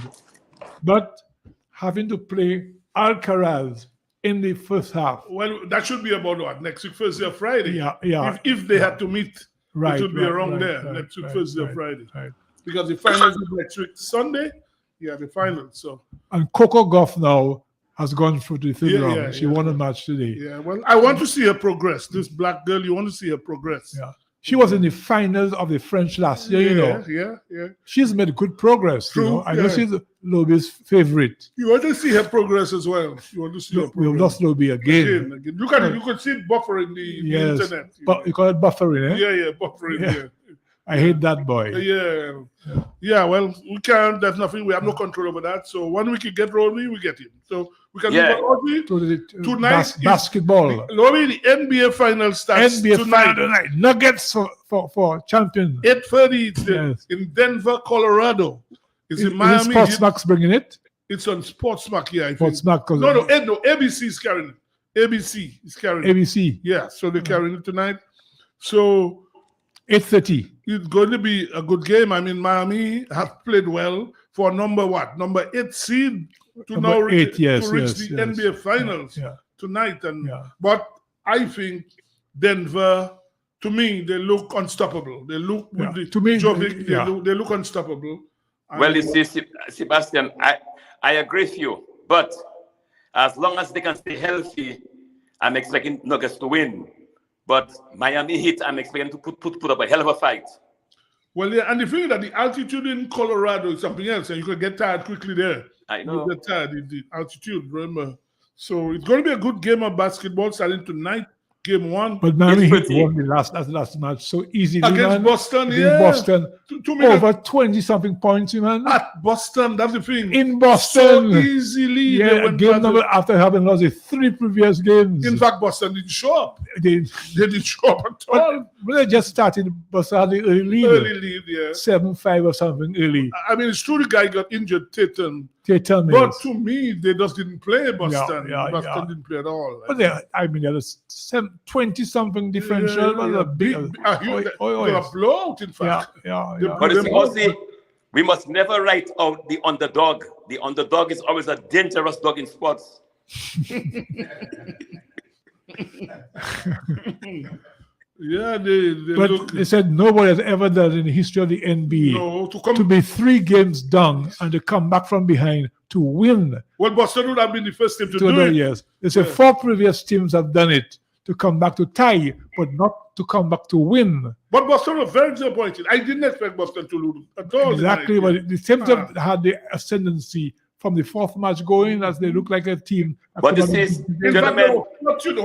But having to play Alcaraz in the first half.
Well, that should be about what? Next week, Thursday or Friday?
Yeah.
If they had to meet, it should be around there. Next week, Thursday or Friday. Right. Because the finals is next week, Sunday. Yeah, the final. So.
And Coco Gauff now has gone through the third round. She won a match today.
Yeah, well, I want to see her progress. This black girl, you want to see her progress.
Yeah. She was in the finals of the French last year, you know.
Yeah.
She's made good progress. True, you know. I know she's Lobby's favorite.
You want to see her progress as well. You want to see her progress.
We'll lost Lobby again.
Look at it. You could see it buffering the internet.
But you call it buffering, eh?
Yeah, buffering. Yeah.
I hate that boy.
Yeah. Well, we can't. There's nothing. We have no control over that. So when we can get Romy, we get him. So we can move on tonight.
Basketball.
Romy, the NBA final starts tonight.
Nuggets for champion.
8:30 in Denver, Colorado. Is Miami?
Sportsmax bringing it?
It's on Sportsmax. Yeah, I think.
Sportsmax.
No. ABC is carrying it. ABC is carrying it.
ABC.
Yeah. So they're carrying it tonight. So.
8:30.
It's going to be a good game. I mean, Miami has played well for number 8 seed to now
eight, yes,
to reach
yes,
the
yes.
NBA Finals
Yeah.
tonight. And
Yeah.
but I think Denver, to me, they look unstoppable. They look with
Yeah.
the
To me,
Jovic,
yeah.
they look unstoppable.
Well, you see, Sebastian, I agree with you. But as long as they can stay healthy, I'm expecting Nuggets to win. But Miami Heat, I'm expecting to put up a hell of a fight.
Well, yeah, and the thing is that the altitude in Colorado is something else, and you can get tired quickly there.
I know.
You get tired in the altitude, remember? So it's going to be a good game of basketball starting tonight, game one.
But Miami
It's
Heat won the last match so easily,
Against
man.
Boston,
Against
yeah.
Boston.
To me,
Over 20-something points, man.
at Boston, that's the thing.
In Boston.
So easily they
Yeah,
went
game
past
number
it.
after having lost the 3 previous games.
In fact, Boston didn't show up.
They
didn't show up at all.
when they just started, Boston had the early lead.
Early lead, yeah.
7-5 or something early.
I mean, it's true the guy got injured, Tatum.
Tatum,
But
yes.
to me, they just didn't play Boston.
Yeah,
Boston didn't play at all.
But there's 20-something differential.
Yeah,
Was a big,
it was a blowout, in fact.
Yeah.
But you see, also, we must never write out the underdog. The underdog is always a dangerous dog in sports.
Yeah, they
But
look.
they said nobody has ever done in the history of the NBA
No,
to be 3 games down and to come back from behind to win.
Well, Boston would have been the first team to do it.
Yes. They said 4 previous teams have done it to come back to tie, but not to come back to win.
But Boston was very disappointed. I didn't expect Boston to lose at all.
Exactly,
tonight.
but the teams have had the ascendancy from the 4th match going as they look like a team.
But this is,
In fact, they
gentlemen,
were fortunate.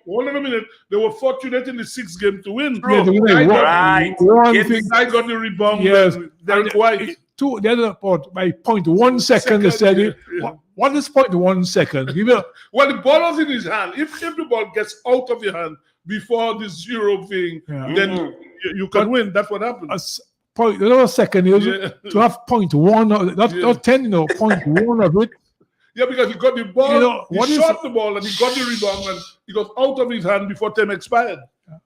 Hold on a minute. They were fortunate in the 6th game to win.
Yeah, they win
right.
one
Yes.
thing.
I got the rebound.
Yes.
Derek White.
The other part, by 0.1 second, they said it. What is 0.1 second? Give me
Well, the ball was in his hand. If the ball gets out of your hand before the 0 thing, then you can win. That's what happened.
another second is to have 0.1, not 10, 0.1 of it.
Yeah, because he got the ball, he
what
shot the ball, and he got the rebound, and he got out of his hand before time expired.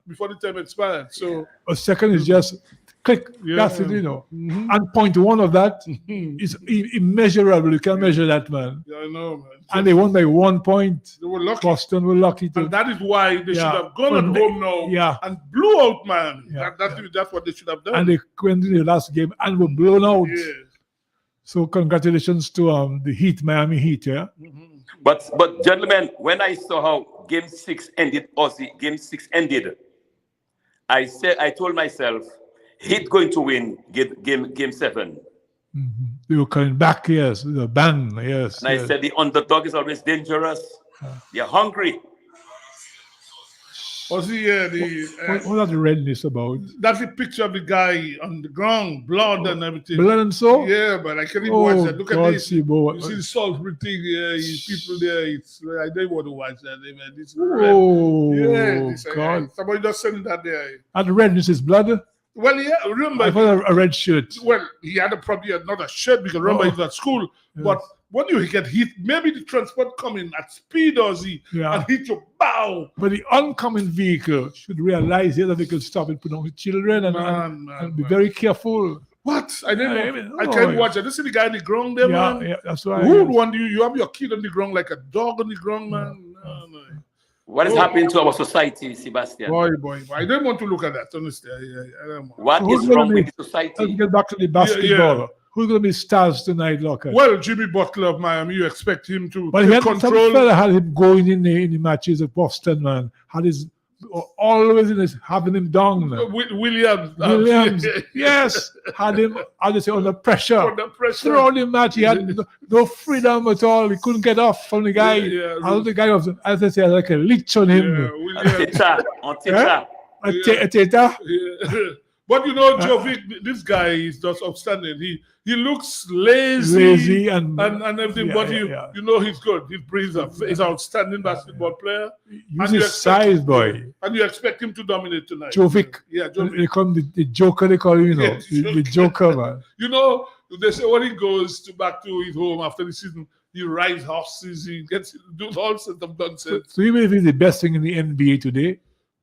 Before the time expired. So
a second is just click. That's it, And 0.1 of that is immeasurable. You can measure that, man.
Yeah, I know, man.
And they won by 1 point.
They were lucky.
Boston were lucky too.
And that is why they should have gone at home now and blew out, man. That's what they should have done.
And they went in the last game and were blown out.
Yeah.
So congratulations to the Heat, Miami Heat, yeah.
But gentlemen, when I saw how Game 6 ended, I told myself, Heat going to win game 7.
They were coming back, yes, the bang, yes.
And I said the underdog is always dangerous. They're hungry.
What's
what the redness about?
That's the picture of the guy on the ground, blood and everything.
Blood and so?
Yeah, but I can't even watch that. Look at this.
You
see the Salisbury thing here, people there. I don't want to watch that. This is
God.
Somebody just send that there.
And the redness is blood?
Well, yeah, remember.
I thought a red shirt.
Well, he had probably another shirt because remember he was at school.
Yes.
But when you get hit, maybe the transport coming at speed or and hit you, bow.
But the oncoming vehicle should realize that they could stop and put on the children and be very careful.
What? I didn't know. I can't watch it. You see the guy on the ground there, man?
Yeah, that's right.
Who would want you have your kid on the ground like a dog on the ground, man? No.
What is happening to our society, Sebastian?
Boy. I don't want to look at that, honestly. I don't want.
What is wrong with the society?
Let's get back to the basketball.
Yeah.
Who's going to be stars tonight, Locke?
Well, Jimmy Butler of Miami, you expect him to
but he had
control.
Some fella had him going in the matches of Boston, man. Had his always in his having him down.
Williams,
yes, had him. How do you say under pressure?
Under pressure.
Throughout the match, he had no freedom at all. He couldn't get off from the guy. The guy was, as I say, like a leech on him. A teta.
But you know, Jovic, this guy is just outstanding. He looks lazy
and
everything, but you know he's good. He's an outstanding basketball player.
Use his size, boy.
And you expect him to dominate tonight.
Jovic.
Yeah, Jovic.
They call him the Joker, they call him, the Joker, man.
You know, they say when he goes back to his home after the season, he rides horses, he does all sorts of nonsense.
So even if he's the best thing in the NBA today,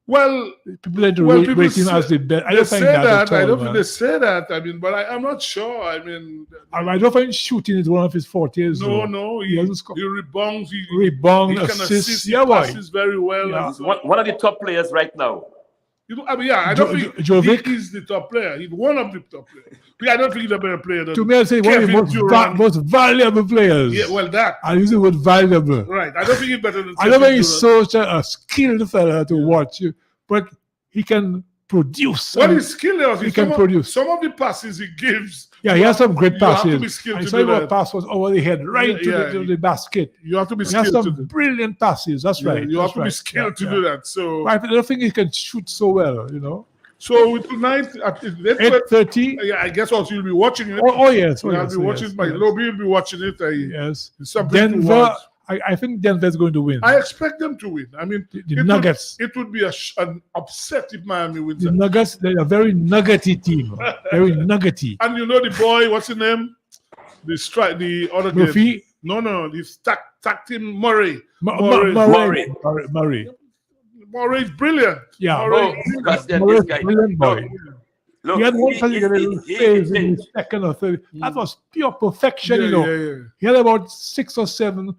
Well,
People like to
well,
rate
people
him
say,
as the best. I
they
don't
say
find that
that.
at all,
I don't think
man.
they say that. I mean, but I'm not sure. I mean,
I don't find shooting is one of his fortes.
no,
He hasn't scored.
he rebounds, he
Rebound,
can
assists,
assist, he
yeah, boy.
passes very well.
Yeah.
And so,
One of the top players right now.
I mean, yeah, I don't think
Jovic?
he is the top player. He's one of the top players. I don't think he's a better player than
To me, I say one of the
Kevin
most,
Durant.
most valuable players.
Yeah, well, that.
I use the word valuable.
Right. I don't think he's better than
I don't
Kevin
think he's
Durant.
such a skilled fella to watch, but he can produce.
What
and
is skill is
he can
some
produce.
Some of the passes he gives.
Yeah, he has some great
You have to be
passes.
skilled
I
to
saw
do
him a
that.
pass was over the head, right to the basket.
You have to be
He has
skilled to
some
do.
brilliant passes. That's right.
You
that's
have to be
right.
skilled to
Yeah,
do
yeah.
that. So,
But I don't think he can shoot so well,
so tonight at
8:30.
Yeah, I guess also you'll be watching it.
Oh yes.
I'll be watching
yes,
my
yes.
lobby. Will be watching it.
Yes.
It's something to
Denver.
watch.
I think Denver's going to win.
I expect them to win. I mean,
The Nuggets.
It would be an upset if Miami wins.
The Nuggets, they're a very nuggety team. Very nuggety.
And you know the boy, what's his name? The other
Murphy?
game. No, he's tacked him Murray.
Murray.
Murray is brilliant.
Yeah.
Murray,
Because this
Murray's
guy.
brilliant boy.
Look,
He had one
he-
particular
he-
little
he-
phase
he-
in the second or third. That was pure perfection,
Yeah.
He had about 6 or 7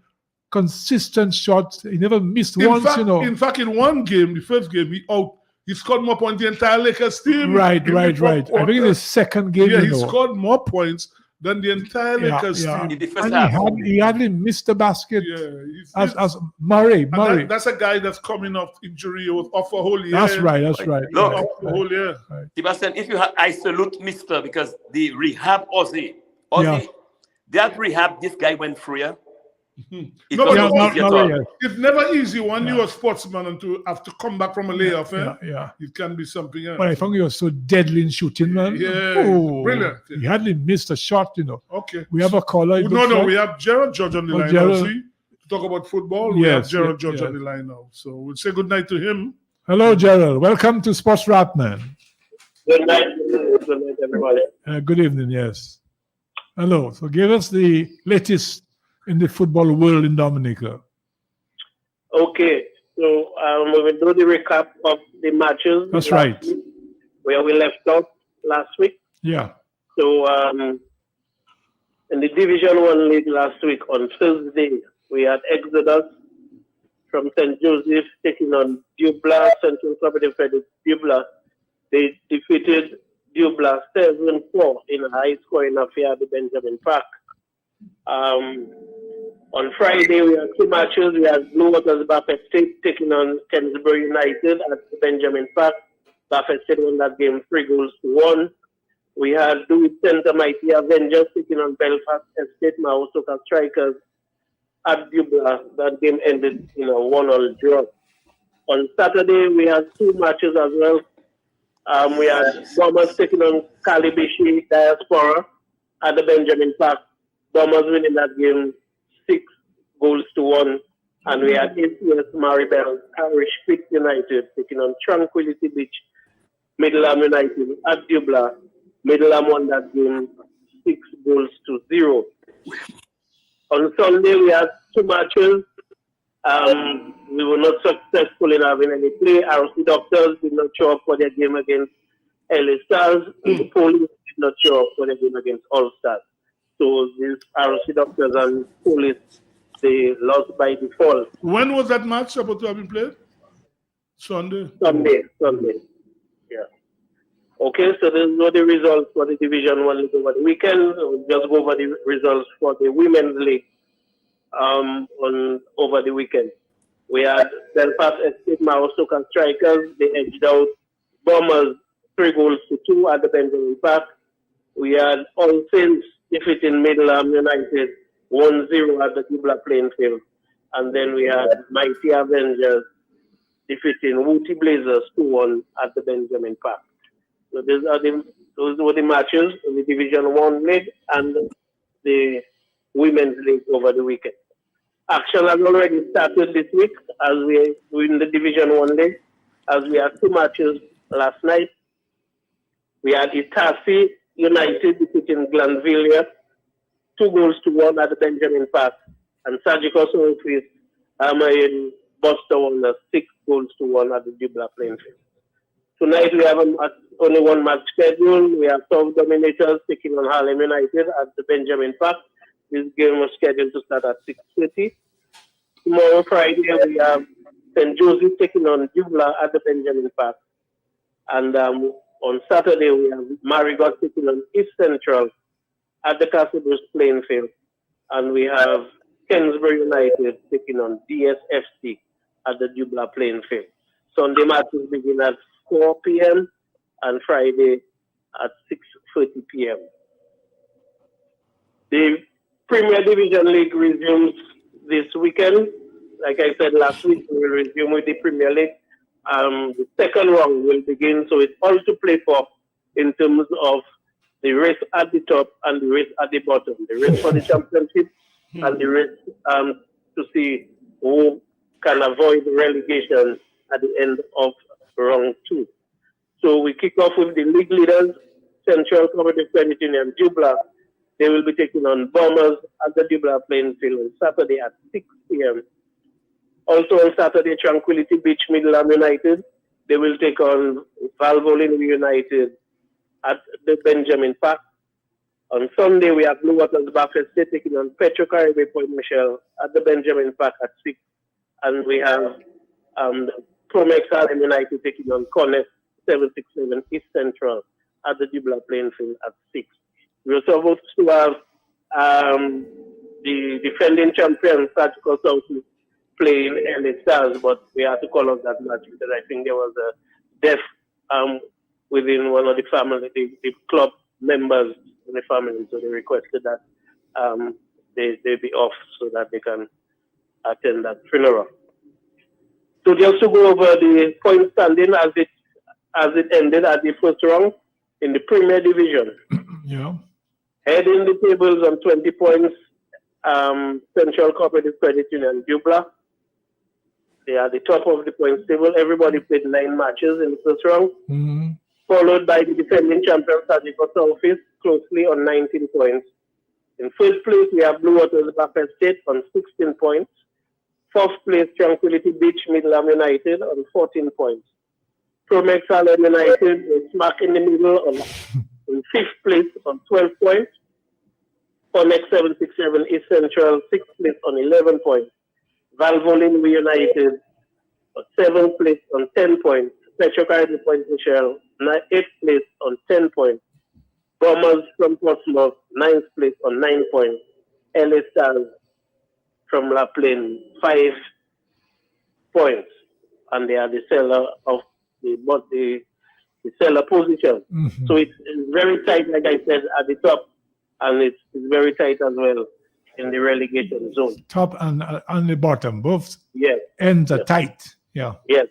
consistent shots. He never missed once,
In fact, in one game, the first game, he scored more points than the entire Lakers team.
Right.
in the
I
fourth
think in the
quarter.
second game,
he scored more points than the entire Lakers
yeah.
team.
In the first
And
half.
he hardly missed the basket
Yeah,
as Murray.
and that's a guy that's coming off injury off a whole year.
That's right.
Look,
Right.
Off a whole year.
Sebastian, if you have, I salute Mister because the rehab Ozzy,
Yeah.
that rehab, this guy went free. It
No,
was
but
not easy at all.
it's never easy when you're a sportsman and to have to come back from a layoff.
Yeah.
It can be something else.
But I found he was so deadly in shooting, man.
Yeah, brilliant.
He hardly missed a shot,
Okay.
We have a caller.
No, we have Gerald George on the line now.
Gerald.
See? To talk about football, we have
Yes,
Gerald George
yes.
on the line now. So we'll say good night to him.
Hello, Gerald. Welcome to Sports Rap, man.
Good night, everybody.
Good evening, yes. Hello. So give us the latest in the football world in Dominica.
Okay, so we will do the recap of the matches.
That's
last
right.
week, where we left off last week.
Yeah.
So in the Division 1 League last week on Thursday, we had Exodus from St. Joseph taking on Dubla, Central Cooperative Credit Dubla. They defeated Dubla 7-4 in a high-scoring affair at the Benjamin Park. On Friday, we had 2 matches. We had Blue Waters Buffett State taking on Kensbury United at the Benjamin Park. Buffett State won that game 3-1. We had Dewey Center Mighty Avengers taking on Belfast Estate Maosoka Strikers at Dubla. That game ended in a 1-1 draw. On Saturday, we had 2 matches as well. We had Bombers taking on Kalibishi Diaspora at the Benjamin Park. Bombers winning that game 6-1. And we had ACS Maribel Parish Creek United taking on Tranquility Beach Middleham United at Dubla. Middleham won that game 6-0. On Sunday, we had 2 matches. We were not successful in having any play. RC Doctors did not show up for their game against LA Stars. The Police did not show up for their game against All Stars. So these RC Doctors and Police, they lost by default.
When was that match supposed to have been played? Sunday. Yeah. Okay, so there's no the results for the Division 1 League over the weekend. We'll just go over the results for the Women's League over the weekend. We had Belfast Estate Maosoka Strikers. They edged out Bombers 3-2 at the Benjamin Park. We had All Saints defeating Middleham United 1-0 at the Dubla playing field. And then we had Mighty Avengers defeating Wooty Blazers 2-1 at the Benjamin Park. So those were the matches in the Division 1 League and the Women's League over the weekend. Action has already started this week as we in the Division 1 League, as we had 2 matches last night. We had Itasi United defeating Glanville 2-1 at the Benjamin Park, and Surgical Surface in Boston won 6
goals to 1 at the Jubla playing field. Tonight we have only one match scheduled. We have South Dominators taking on Harlem United at the Benjamin Park. This game was scheduled to start at 6:30. Tomorrow, Friday, we have St. Joseph taking on Jubla at the Benjamin Park. And on Saturday, we have Marigot taking on East Central at the Castlebrooks playing field. And we have Kensbury United taking on DSFC at the Jubla playing field. Sunday matches begin at 4 p.m. and Friday at 6:30 p.m. The Premier Division League resumes this weekend. Like I said last week, we will resume with the Premier League. The second round will begin, so it's all to play for in terms of the race at the top and the race at the bottom. The race for the championship and the race to see who can avoid relegation at the end of round 2. So we kick off with the league leaders, Central Cooperative Credit Union Jubla. They will be taking on Bombers at the Jubla playing field on Saturday at 6 p.m. Also on Saturday, Tranquility Beach Midland United. They will take on Valvoline United at the Benjamin Park. On Sunday, we have Blue Waters Buffet State taking on Petro Caribe Point Michelle at the Benjamin Park at 6. And we have Promex Harlem United taking on Connect 767 East Central at the Jubla playing field at 6. We also supposed to have the defending champion, Surgical South, playing LA Stars, but we had to call off that match because I think there was a death within one of the family, the club members in the family, so they requested that they be off so that they can attend that funeral. So just to go over the point standing as it ended at the first round in the Premier Division.
Yeah.
Heading the tables on 20 points, Central Cooperative Credit Union Jubla. They are the top of the points table. Everybody played 9 matches in the first round.
Mm-hmm.
Followed by the defending champion, Surgical South, closely on 19 points. In first place, we have Blue Waters Buffet State on 16 points. Fourth place, Tranquility Beach Midland United on 14 points. Promex Harlem United is smack in the middle in fifth place on 12 points. Connect 767 East Central, 6th place on 11 points. Valvoline United, 7th place on 10 points. Petro Caribe Point Michelle, 8th place on 10 points. Bombers from Portsmouth, 9th place on 9 points. LA Stars from La Plaine, 5 points. And they are the seller of the seller position. Mm-hmm. So it's very tight, like I said, at the top. And it's very tight as well in the relegation zone.
Top and on the bottom, both
ends
are tight. Yeah.
Yes.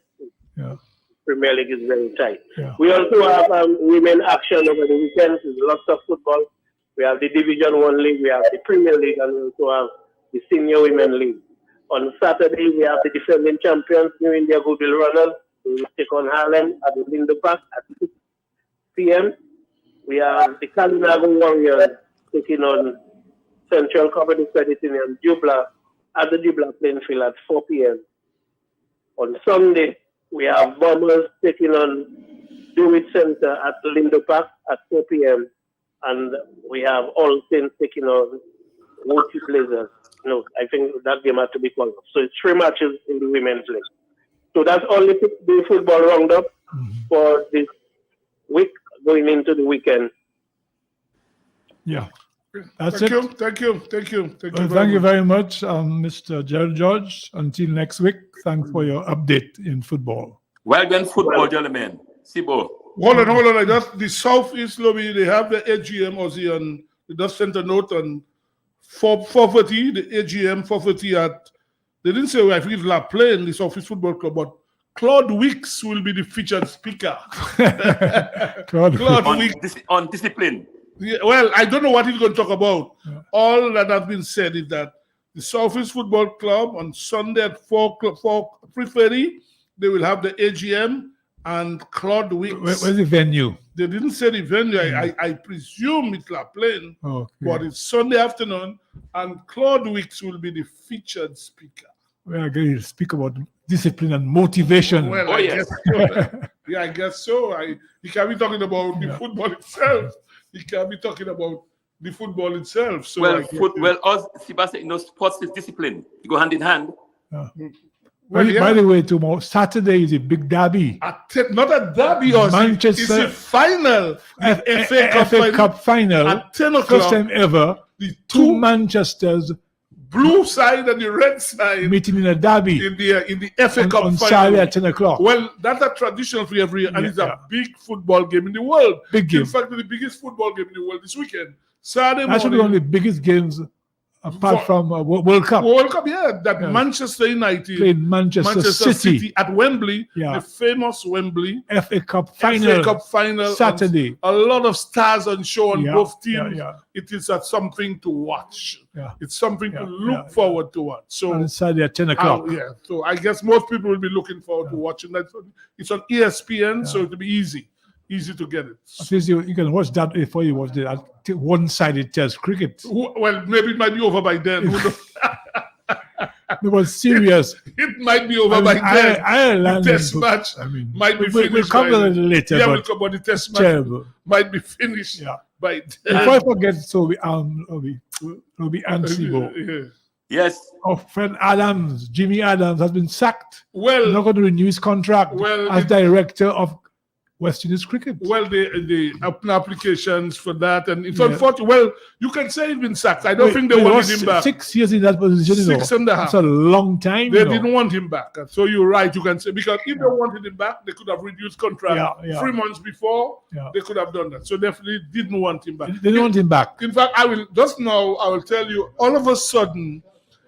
Yeah.
Premier League is very tight.
Yeah.
We also have women action over the weekend. There's lots of football. We have the Division 1 League, we have the Premier League, and we also have the Senior Women League. On Saturday, we have the defending champions, New India Goodwill Runners. We will take on Harlem at the Lindo Park at 6 p.m. We have the Kalinago Warriors taking on Central Cooperative Credit Union Jubla at the Jubla playing field at 4 p.m. On Sunday, we have Bombers taking on Dewitt Center at the Lindo Park at 4 p.m. And we have All Saints taking on Woolsey Blazers. No, I think that game has to be called off. So it's 3 matches in the women's league. So that's all the football roundup for this week going into the weekend.
Yeah.
Thank you. Thank
you very much, Mr. Gerald George. Until next week, thanks for your update in football.
Well done, football, gentlemen. Sibo.
Hold on. I just the Southeast lobby, they have the AGM Aussie and they just sent a note on 4:30, the AGM 4:30 at, they didn't say I think it's La Plaine, the Southeast Football Club, but Claude Weeks will be the featured speaker.
Claude
Weeks.
On discipline.
Yeah, well, I don't know what he's going to talk about. Yeah. All that has been said is that the Southeast Football Club on Sunday at 3:30, they will have the AGM and Claude Weeks.
Where's the venue?
They didn't say the venue. I presume it's La Plaine, but it's Sunday afternoon, and Claude Weeks will be the featured speaker.
We are going to speak about discipline and motivation.
Well, I guess so. Yeah, I guess so. He can be talking about the football itself. He can be talking about the football itself. So
Sebastian, sports is discipline. You go hand in hand.
By the way, tomorrow, Saturday is a big derby.
Not a derby, Manchester. It's a final.
FA Cup final. At
10 o'clock.
First time ever. The two Manchesters,
blue side and the red side,
meeting in a derby
in the FA Cup
on
final.
Saturday at 10 o'clock.
Well, that's a tradition for every year, and it's a big football game in the world.
Big game.
In fact, the biggest football game in the world this weekend. Saturday morning.
That's one of the biggest games apart from World Cup.
World Cup, Manchester United
played Manchester City
at Wembley, the famous Wembley.
FA Cup final. Saturday.
A lot of stars on show on both teams. It is something to watch. It's something to look forward to watch. So
on Saturday at 10 o'clock.
So I guess most people will be looking forward to watching that. It's on ESPN, so it'll be easy to get it.
At least you can watch that before you watch the one-sided test cricket.
Well, maybe it might be over by then.
It was serious.
It might be over by then.
Ireland
the test match might be finished.
We'll come a little later.
Yeah, we'll come about the test match. Might be finished by then.
Before I forget, so we Ansibo.
Yes.
Our friend Adams, Jimmy Adams, has been sacked.
Well,
he's not going to renew his contract as director of West Indies cricket.
Well, they open applications for that, and it's unfortunate. Well, you can say he's been sacked. I don't think they wanted him back.
6 years in that position.
6.5.
That's a long time.
They didn't want him back. So you're right. You can say, because if they wanted him back, they could have reduced contract 3 months before. They could have done that. So definitely didn't want him back.
They didn't want him back.
In fact, I will tell you, all of a sudden,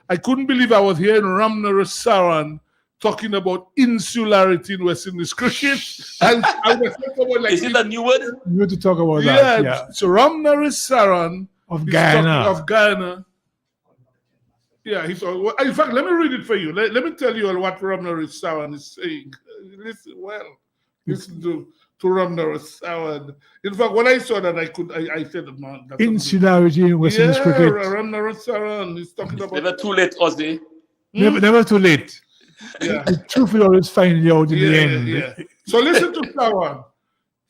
I couldn't believe I was hearing Ramna Saran talking about insularity in West Indies cricket. And I was talking about
is it a new word?
You need to talk about that.
Yeah. So Ramna Saran
of Guyana.
Yeah, in fact, let me read it for you. Let me tell you what Ramna Saran is saying. Listen to Ramna Saran. In fact, when I saw that, I said, man, that's
insularity in West Indies cricket.
Ramna Saran is talking about.
Never too late, Ozzy.
Never too late. The truth will always find you out in the end.
Yeah. So listen to Sawan.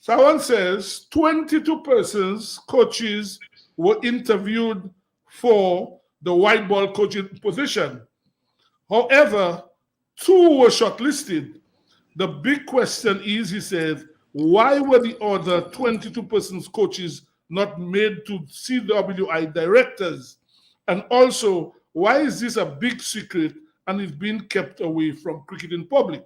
Sawan says 22 persons, coaches, were interviewed for the white ball coaching position. However, 2 were shortlisted. The big question is, he said, why were the other 22 persons coaches not made to CWI directors? And also, why is this a big secret and is being kept away from cricket in public?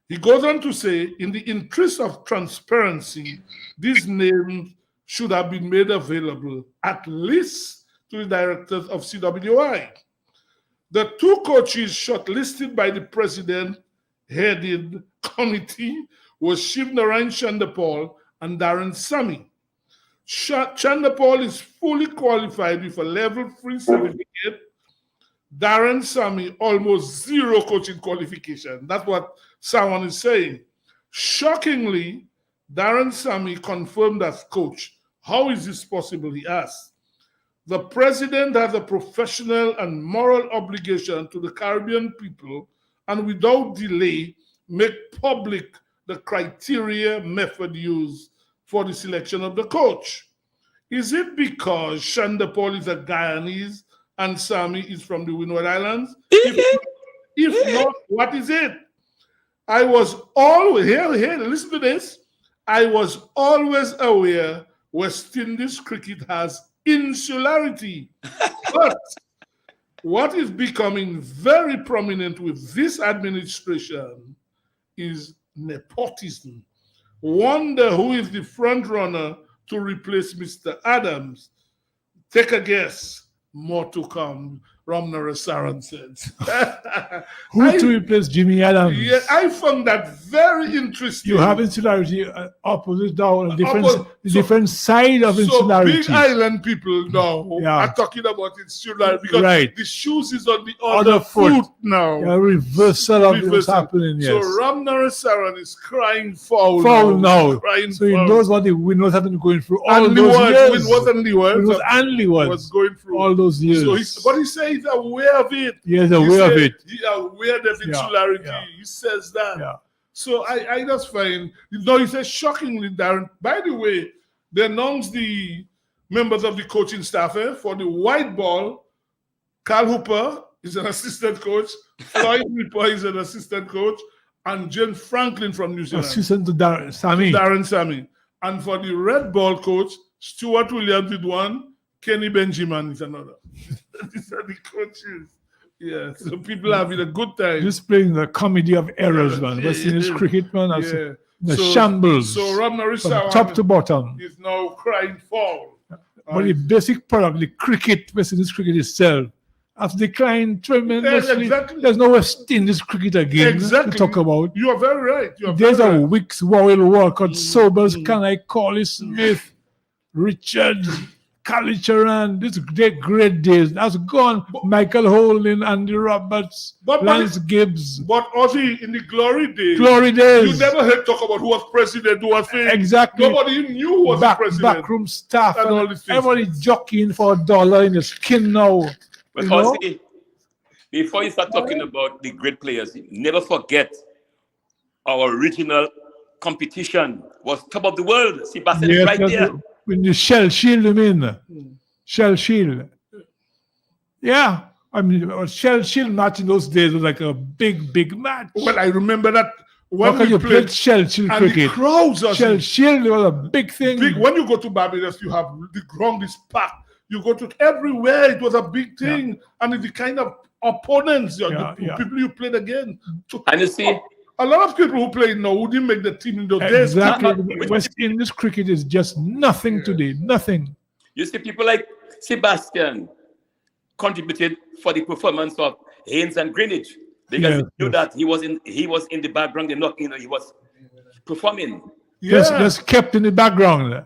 He goes on to say, in the interest of transparency, these names should have been made available at least to the directors of CWI. The 2 coaches shortlisted by the president-headed committee was Shivnarayan Chandapal and Darren Sami. Chandapal is fully qualified with a level 3 certificate. Darren Sami, almost 0 coaching qualification. That's what someone is saying. Shockingly, Darren Sami confirmed as coach. How is this possible, he asked. The president has a professional and moral obligation to the Caribbean people and without delay make public the criteria method used for the selection of the coach. Is it because Chandapal is a Guyanese and Sami is from the Windward Islands? If not, what is it? I was always, here, listen to this. I was always aware West Indies cricket has insularity. But what is becoming very prominent with this administration is nepotism. Wonder who is the front runner to replace Mr. Adams. Take a guess. More to come, Ramna Saran said.
Who to replace Jimmy Adams?
Yeah, I found that very interesting.
You have insularity opposite down, different side of insularity.
So big island people now are talking about insularity because the shoes is on the other foot now.
Reversal of what's happening. Yes.
So Ramna Saran is crying foul
now.
So
he knows what Windward has been going through all
and
those years.
Windward and Leeward
was going through
all those years. So what he's saying he's aware of it.
He is aware of it.
He's aware of the insularity.
Yeah.
He says that.
Yeah.
So I just find, he says shockingly, Darren. By the way, they announced the members of the coaching staff for the white ball. Carl Hooper is an assistant coach. Floyd Ripper is an assistant coach. And James Franklin from New Zealand.
Assistant to Darren Sammy. And for the red ball coach, Stuart Williams is one, Kenny Benjamin is another. These are the coaches. Yeah, so people are having a good time. Just playing the comedy of errors, man. West Indies cricket, man. The shambles.
So Rob Narissa,
from top to bottom,
is now crying foul.
But the basic product, the cricket, West Indies cricket itself, has declined tremendously.
Exactly.
There's no West Indies cricket again to talk about.
You are very right.
There's a Wicks, Warrell, Walcott, Sobers, Kanai, Collie, Smith, Richard, Kalicharan. These great days. That's gone. Michael Holding, Andy Roberts, Lance Gibbs.
But also in the glory days, you never heard talk about who was president, who was famous.
Exactly.
Nobody knew who was the president.
Backroom staff
and all these things.
Everybody jockeying for $1 in the skin now.
But also, before you start talking about the great players, never forget our original competition was top of the world. Sebastian is right there.
With the Shell Shield, you mean? Shell Shield. Yeah. I mean, Shell Shield match in those days was like a big match.
Well, I remember that when
you played Shell Shield cricket.
The crowds
Shell Shield was a big thing.
When you go to Barbados, you have the ground is packed. You go to everywhere. It was a big thing, and it's the kind of opponents, the people you played against.
And you see,
a lot of people who play now who didn't make the team in those days.
Exactly. West Indies cricket is just nothing today. Nothing.
You see, people like Sebastian contributed for the performance of Haynes and Greenwich because he knew that he was in the background. He was performing.
Just kept in the background.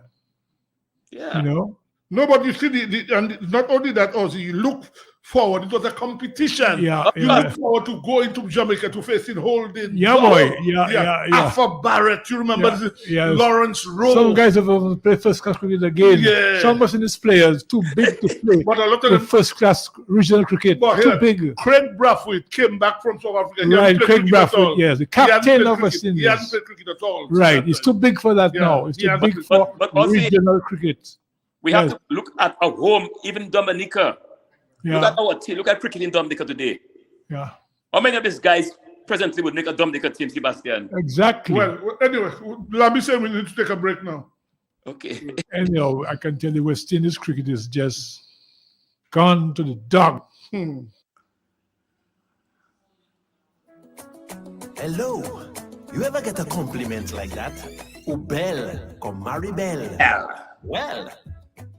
Yeah.
You know.
No, but you see, and not only that, also you look forward. It was a competition. You look forward to go into Jamaica to face in Holding. Alpha Barrett, you remember Lawrence Rowe.
Some guys have played first class cricket again. Some West Indies players too big to play.
But a lot of
first class regional cricket too big.
Craig Brathwaite came back from South Africa.
Right, Craig Brathwaite, yes, the captain of West Indies.
He hasn't played cricket at all.
Right, he's too big for that now. He's too big for regional cricket.
We have to look at our home, even Dominica.
Yeah.
Look at our team. Look at cricket in Dominica today.
Yeah.
How many of these guys presently would make a Dominica team, Sebastian?
Exactly.
Well, anyway, let me say we need to take a break now.
Okay.
Anyhow, I can tell you West Indies cricket is just gone to the dog.
Hello. You ever get a compliment like that? Ubel come Maribel. Well,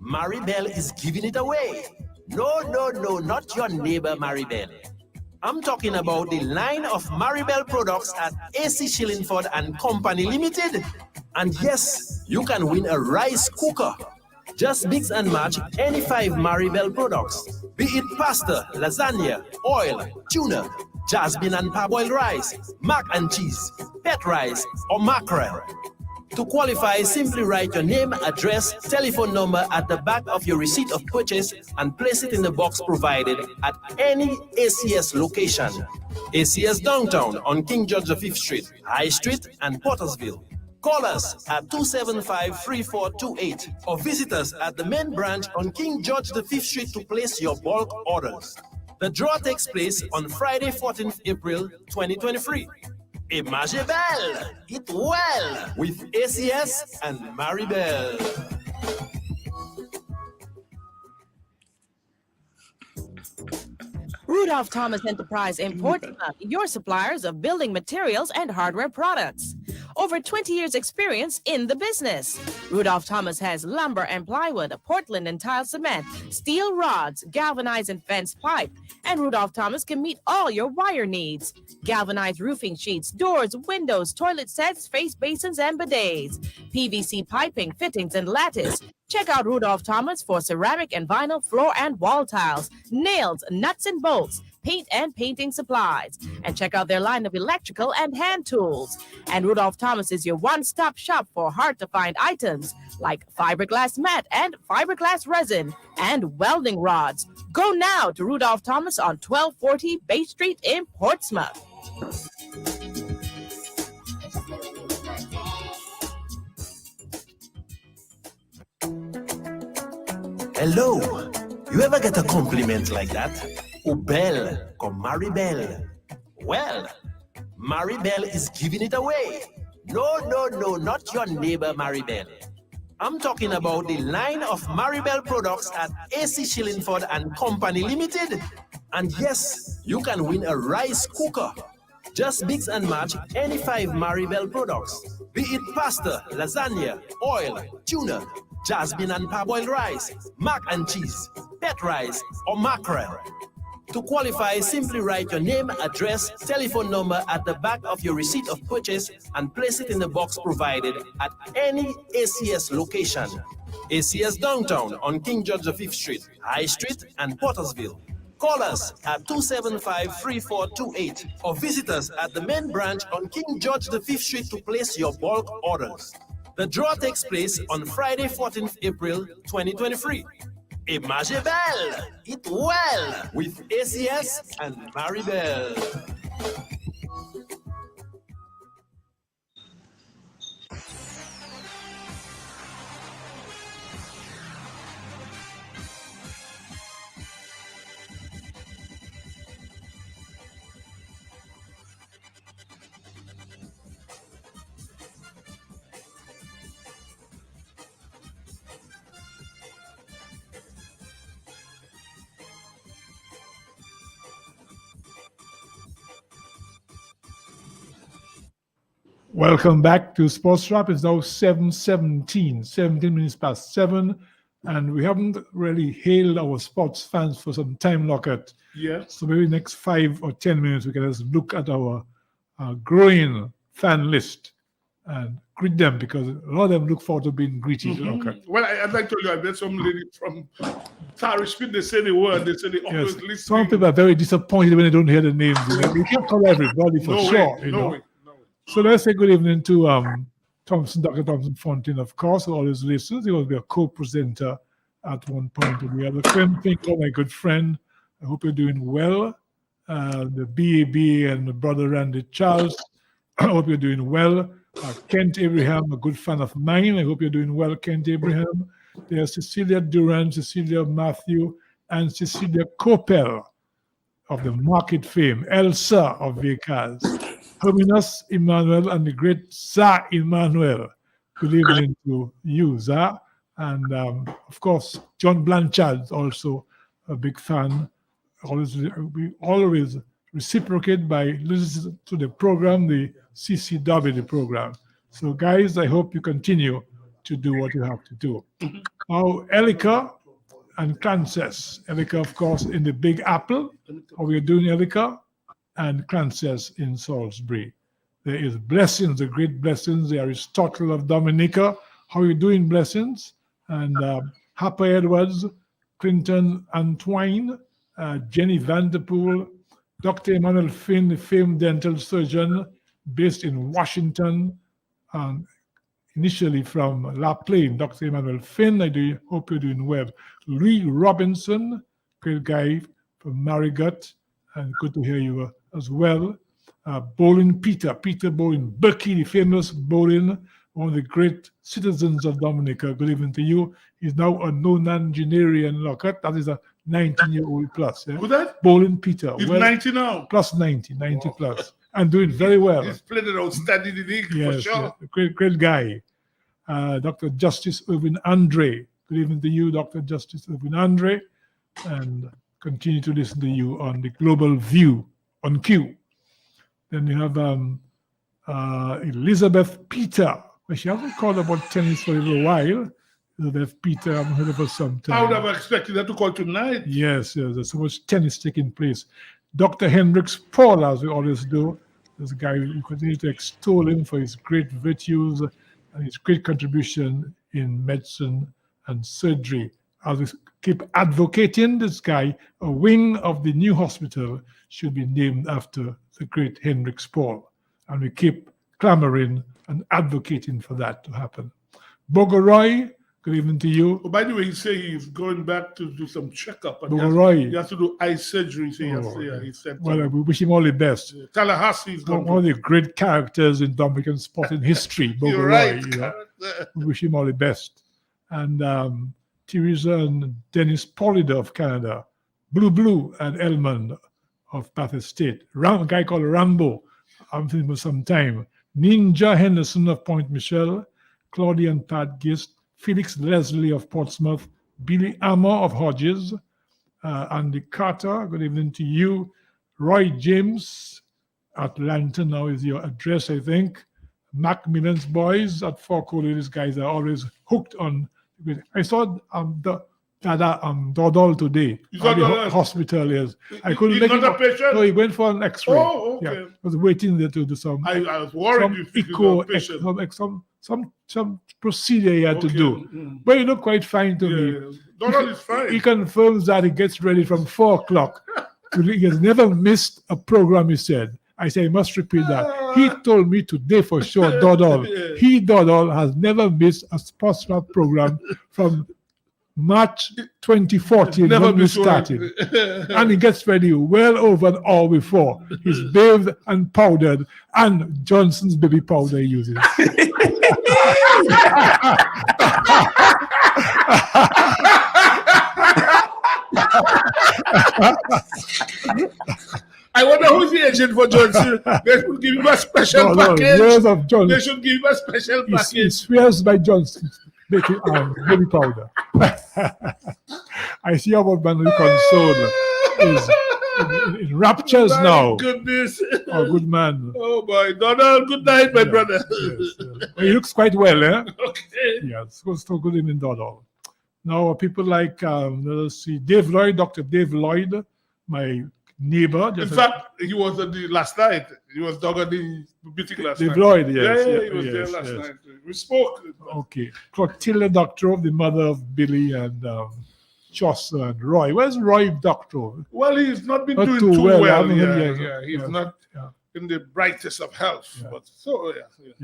Maribel is giving it away. No, not your neighbor Maribel. I'm talking about the line of Maribel products at AC Shillingford and Company Limited. And yes, you can win a rice cooker. Just mix and match any 5 Maribel products, be it pasta, lasagna, oil, tuna, jasmine and parboiled rice, mac and cheese, pet rice, or mackerel. To qualify, simply write your name, address, telephone number at the back of your receipt of purchase and place it in the box provided at any ACS location. ACS Downtown on King George V Street, High Street, and Pottersville. Call us at 275-3428 or visit us at the main branch on King George V Street to place your bulk orders. The draw takes place on Friday, 14th April 2023. Imagine belle, eat well with ACS and Maribel.
Rudolph Thomas Enterprise in Portsmouth, your suppliers of building materials and hardware products. Over 20 years experience in the business. Rudolph Thomas has lumber and plywood, Portland and tile cement, steel rods, galvanized and fence pipe, and Rudolph Thomas can meet all your wire needs. Galvanized roofing sheets, doors, windows, toilet sets, face basins, and bidets. PVC piping, fittings, and lattice. Check out Rudolph Thomas for ceramic and vinyl floor and wall tiles, nails, nuts and bolts, paint and painting supplies. And check out their line of electrical and hand tools. And Rudolph Thomas is your one-stop shop for hard-to-find items like fiberglass mat and fiberglass resin and welding rods. Go now to Rudolph Thomas on 1240 Bay Street in Portsmouth.
Hello. You ever get a compliment like that? Oh, Belle, come Maribel. Well, Maribel is giving it away. No, not your neighbor Maribel. I'm talking about the line of Maribel products at AC Shillingford and Company Limited. And yes, you can win a rice cooker. Just mix and match any 5 Maribel products, be it pasta, lasagna, oil, tuna, jasmine and parboiled rice, mac and cheese, pet rice, or mackerel. To qualify, simply write your name, address, telephone number at the back of your receipt of purchase and place it in the box provided at any ACS location. ACS Downtown on King George V Street, High Street, and Pottersville. Call us at 275-3428 or visit us at the main branch on King George V Street to place your bulk orders. The draw takes place on Friday, 14th April 2023. Imagine Belle, eat well with ACS and Maribel.
Welcome back to Sports Wrap. It's now 7:17, 17 minutes past 7, and we haven't really hailed our sports fans for some time, Lockett.
Yeah.
So maybe next 5 or 10 minutes we can just look at our growing fan list and greet them, because a lot of them look forward to being greeted. Lockett.
Well, I'd like to tell you, I met some lady from Tarish Smith. They say the word. They say they always
Yes.
listen.
Some people are very disappointed when they don't hear the names. We can't call everybody for
No
sure.
way, no way.
So let's say good evening to Dr. Thompson Fontaine, of course, all his listeners. He will be a co-presenter at one point or the other. Clem Finkel, my good friend, I hope you're doing well. The BAB and the brother Randy Charles, I hope you're doing well. Kent Abraham, a good fan of mine, I hope you're doing well, Kent Abraham. There's Cecilia Duran, Cecilia Matthew, and Cecilia Coppel of the Market fame, Elsa of Vehicles. Herminus Emmanuel and the great Zah Emmanuel. Good evening to you, Zah. And of course, John Blanchard, also a big fan. We always reciprocate by listening to the program, the CCW, the program. So, guys, I hope you continue to do what you have to do. Now, Elika and Frances. Elika, of course, in the Big Apple. How are you doing, Elika? And Frances in Salisbury. There is Blessings, the great Blessings, the Aristotle of Dominica. How are you doing, Blessings? And Harper Edwards, Clinton Antoine, Jenny Vanderpool, Dr. Emmanuel Finn, the famed dental surgeon based in Washington, initially from La Plaine. Dr. Emmanuel Finn, I hope you're doing well. Louis Robinson, great guy from Marigot, and good to hear you as well. Bolin Peter Bolin, Berkey, the famous Bolin, one of the great citizens of Dominica. Good evening to you. He's now a non-engineering Lockett. That is a 19-year-old plus. Yeah?
Who's that?
Bolin Peter.
He's 90 now.
Plus 90 plus. And doing very well.
He's played it outstanding in the league, for sure.
Yeah, great guy. Dr. Justice Irvin Andre. Good evening to you, Dr. Justice Irvin Andre. And continue to listen to you on the Global View on Q. Then you have Elizabeth Peter. Well, she hasn't called about tennis for a little while. Elizabeth Peter, I haven't heard of her some time.
I would have expected her to call tonight.
Yes, there's so much tennis taking place. Dr. Hendricks Paul, as we always do, this guy, we continue to extol him for his great virtues and his great contribution in medicine and surgery as we keep advocating this guy, a wing of the new hospital should be named after the great Hendrix Paul. And we keep clamoring and advocating for that to happen. Bogoroy, good evening to you.
Oh, by the way, he said he's going back to do some checkup. And
Bogoroy.
he has to do eye surgery. He said
Well, we wish him all the best.
Tallahassee is going
one of the great characters in Dominican sporting history, Bogoroy.
You're right.
You know? We wish him all the best. And Teresa and Dennis Pollida of Canada, Blue and Elmond of Bathurst State, a guy called Rambo, I'm thinking for some time, Ninja Henderson of Point Michelle, Claudia and Pat Gist, Felix Leslie of Portsmouth, Billy Amor of Hodges, Andy Carter, good evening to you, Roy James, Atlanta now is your address, I think, Macmillan's Boys at Fort Coley, these guys are always hooked on. I saw Dodol today at the hospital. Yes, I couldn't make
it.
No, he went for an X-ray.
Oh, okay.
Yeah, I was waiting there to do some.
I was worried
some procedure he had to do, but he looked quite fine to me.
Dodol is fine.
He confirms that he gets ready from 4:00. He has never missed a program. He said. I say, I must repeat that. He told me today for sure, Dodol, Dodol has never missed a sports program from March 2014 when we started. And he gets ready well over an hour before. He's bathed and powdered, and Johnson's baby powder he uses.
I wonder who's the agent for Johnson. They should give him a special package.
Years of Johnson.
They should give him a special package.
He swears by Johnson. Baby powder. I see our man console is in raptures now.
Goodness.
Oh, good man.
Oh boy, Donald. Good night, my brother.
Yes. Well, he looks quite well, eh?
Okay.
Yes, so good evening, Donald. Now, people like let's see, Dr. Dave Lloyd, my neighbor.
In fact, he was at the last night. He was down at the meeting last night.
Dave Lloyd, yes.
Yeah, he was there last night. We spoke.
Okay. Clotilda Doctorow, the mother of Billy and Chaucer and Roy. Where's Roy Doctorow?
Well, he's not been doing too well. He's not
Yeah.
in the brightest of health.
Yeah.
But so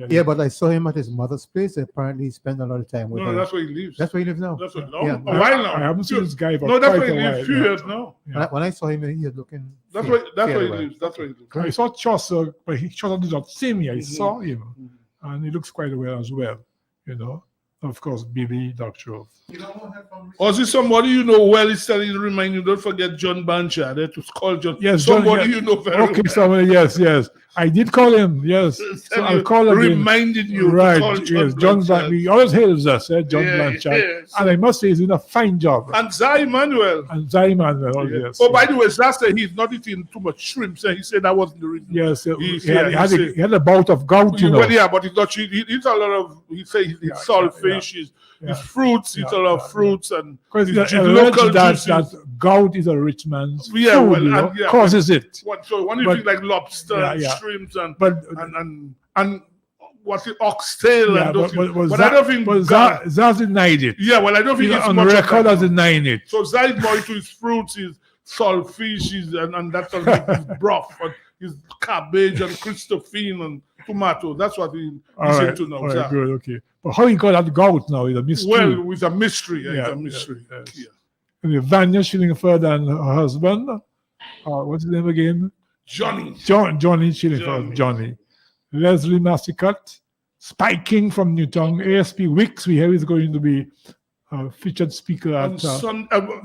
Yeah, but I saw him at his mother's place. Apparently, he spent a lot of time with her.
No, that's where he lives.
That's where he lives now.
That's where,
Yeah.
a while now.
I haven't seen this guy for
No, that's
quite
where he
a while.
lives. Few years now.
Yeah.
When I saw him, he was looking.
That's where
fairly
he
well.
lives. That's where he lives.
I saw Chaucer, but Chaucer did not see me. I saw him, and he looks quite well as well. You know, of course, Billy Doctorow.
Or is it somebody you know well? It's telling you to remind you, don't forget John Bancha. That was called John.
Yes,
somebody
John,
you know very well.
Okay, somebody, yes. I did call him, yes. So I'll call again.
Reminded you.
Right,
to call
yes. John
Blanchard.
He always hails us, John Blanchard.
Yes.
And I must say, he's doing a fine job.
And Zai Emmanuel.
Yes.
Oh, by the way, Zai said he's not eating too much shrimp. So he said that wasn't the reason.
Yes,
He
had a bout of gout, you know.
Well, yeah, but he's not. He eats a lot of. He says he eats salt fish. His fruits. He eats a lot of fruits and
because
his
local
that
gout is a rich man's food,
well,
you know,
and,
causes it.
So when you think like lobster, and shrimps, and what's it, oxtail, and those things. But I don't think
Zaz denied it.
Yeah, well, I don't think it's
on
much
record as denying it.
So Zai is more into his fruits, his salt fish, and that's all his broth, and his cabbage and Christophine and tomato. That's what he's into now.
All right, good, okay. But how he got that gout now is a mystery.
Well, it's a mystery. It's a mystery.
Yes. And Vanya Schillingford and her husband, what's his name again?
Johnny
Schillingford, Johnny. Leslie Massicott, Spike King from Newtown, ASP Wicks, we hear is going to be a featured speaker at...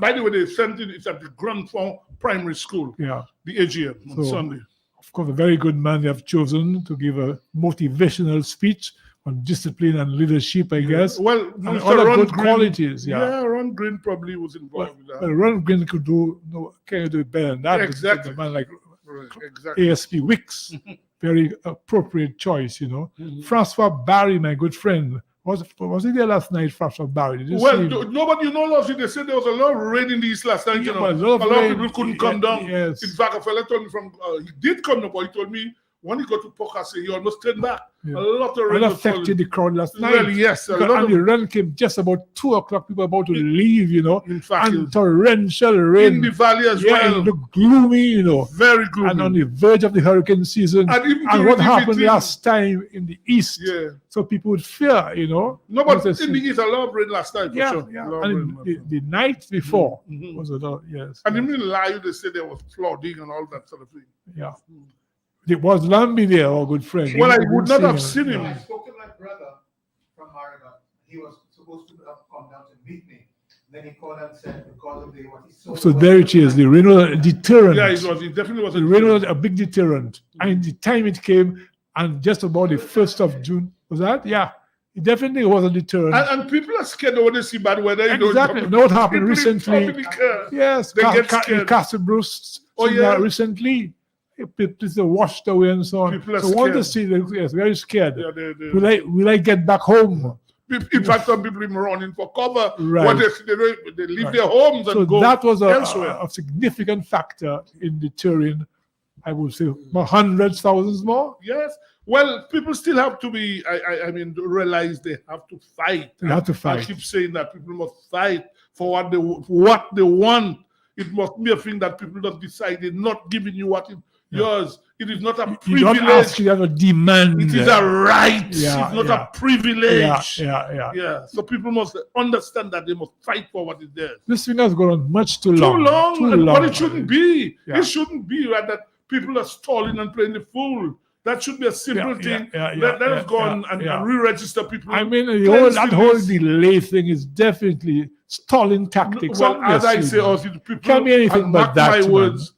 by the way, they sent it, it's at the Grand Fond Primary School, the AGM on Sunday.
Of course, a very good man they have chosen to give a motivational speech on discipline and leadership, I guess.
Well,
and other good qualities.
Ron Green probably was involved with that.
Well, Ron Green could do it better than that.
Exactly.
A man like ASP Wicks, very appropriate choice, you know. Francois Barry, my good friend, was he there last night, Francois Barry?
Nobody knows. They said there was a lot of rain in the east last night. A lot of people couldn't come down.
Yes.
In fact, a fella told me he did come down, but he told me when he got to Pokase, he almost turned back.
Yeah.
A lot of
It
rain was
affected
falling.
the crowd last night.
Well, yes, a lot
And
of,
the rain came just about 2 o'clock. People about to leave,
in fact,
and torrential rain.
in the valley as
Yeah,
well.
it looked gloomy,
Very gloomy.
and on the verge of the hurricane season.
And even
And
during
what
the
happened
meeting-
last time in the east?
Yeah.
So people would fear,
No, but
Once they
in the
see-
East, a lot of rain last night, for
yeah,
sure.
yeah.
A lot of
And
rain last night.
the night before
Mhm.
was a lot, yes.
And
yes,
even in Layu, they said there was flooding and all that sort of thing.
yeah. It was Lambi there, our good friend.
Well, I
You
would
didn't
not have
see
seen him.
I spoke to my brother from Maribel. He was supposed to come down to meet me. Then he called and said because of what he saw.
So there it is. The rain was a deterrent.
Yeah, it definitely was.
The rain was a big deterrent. And the time it came, and just about the 1st of June, was that? Yeah. It definitely was a deterrent.
And people are scared when they see bad weather.
Exactly. You know what happened recently?
Yes,
Yes,
they get scared.
Castle Bruce.
Oh, yeah.
Recently, people are washed away and so on.
People are
So want to
scared.
see, yes, very scared.
Yeah,
Will I get back home?
in fact, some people even running for cover.
Right.
What they leave
Right.
their homes and
So
go
that was
elsewhere.
a significant factor in deterring, I would say, hundreds, thousands more.
Yes. Well, people still have to be, I mean, realize they have to fight.
They have to
I
fight.
keep saying that people must fight for what they want. It must be a thing that people have decided, not giving you what is yours. It is not a
You
privilege.
don't ask, you have a demand.
It is a right.
Yeah,
it's not
yeah.
a privilege.
Yeah.
So people must understand that they must fight for what is theirs.
This thing has gone on much too
Too
long.
long, but it shouldn't be.
Yeah.
It shouldn't be that people are stalling and playing the fool. That should be a simple thing. Let us go on and re-register people.
I mean,
Cleanse
that
the
whole
list.
delay thing is definitely stalling tactics.
Well, as I
obviously.
say, also, people
Can't be anything
and
but
mark
that,
my
man.
words.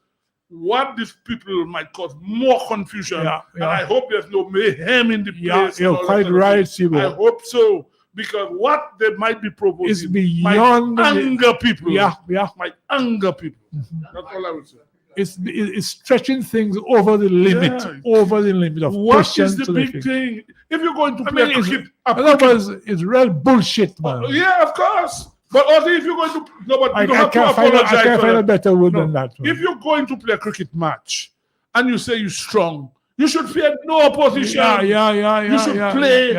What these people might cause more confusion, and I hope there's no mayhem in the place.
Yeah,
and
you're
all
quite
that sort of
right,
thing.
Sibo.
I hope so, because what they might be proposing
It's beyond
might anger people.
Yeah.
Might anger people. That's all I would say.
It's stretching things over the limit, of
What
patience
is the
to
big
thing.
thing? If you're going to
I
play
mean,
cricket,
in other words, it's real bullshit, man.
yeah, of course. But also, if you're going to no, but you don't have to
I
apologize
can't
for
find a
that.
better word
No.
than that. man.
If you're going to play a cricket match and you say you're strong, you should fear no opposition. You should play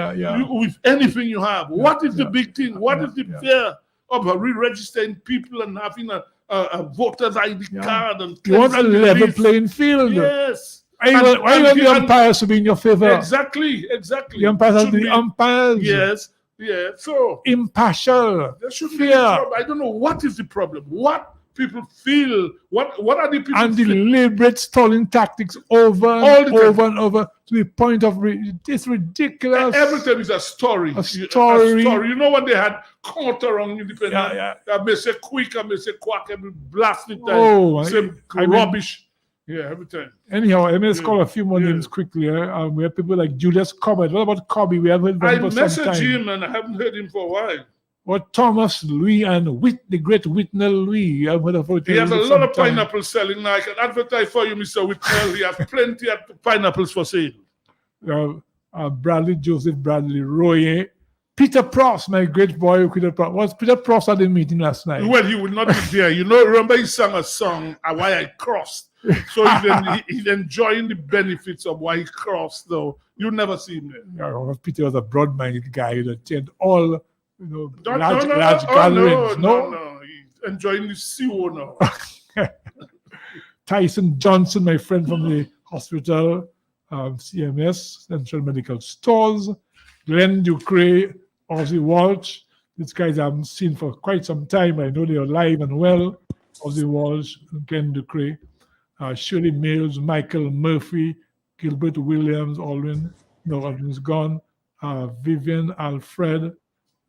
with anything you have. What is the big thing? What is the fear of re-registering people and having a voter's ID card? And
You want a
cleansing the
level
list?
playing field.
Yes.
Why you want the umpires to be in your favor?
Exactly.
The umpires have
Should
to be
be-
umpires.
Yes. Yeah. So
Impartial.
there shouldn't be
Fear.
a problem. I don't know what is the problem. What people feel. What are the people
And
feel?
deliberate stalling tactics over
All
and
the time.
over and over to the point of it's ridiculous.
Every time is a story.
A story.
You know when they had counter on independent.
Yeah.
I may say quick, I may say quack, every blast it time.
Oh,
Same
I mean-
rubbish. Yeah, every time.
Anyhow, let me just call a few more names quickly. We have people like Julius Cobbett. What about Cobby? We haven't heard
I
from him for some
messaged
time.
him and I haven't heard him for a while.
Or Thomas Louis and the great Whitnell Louis. I've heard of
He has a lot of pineapples selling now. I can advertise for you, Mr. Whitnell. He has plenty of pineapples for sale.
Bradley Joseph, Bradley Royer. Peter Pross, my great boy, Peter Pross. Was Peter Pross at the meeting last night?
Well, he will not be there. You know, remember he sang a song, Why I Crossed. So he's enjoying the benefits of why he crossed, though. You never see him there.
Yeah, Peter was a broad-minded guy. He attended all large
Oh,
gatherings.
No. He's enjoying the CO now.
Tyson Johnson, my friend from the hospital, CMS, Central Medical Stores. Glenn Ducre, Ozzy Walsh. These guys I haven't seen for quite some time. I know they are alive and well. Ozzy Walsh, Glenn Ducre, Shirley Mills, Michael Murphy, Gilbert Williams, Alwyn. No, Alwyn's gone. Vivian Alfred,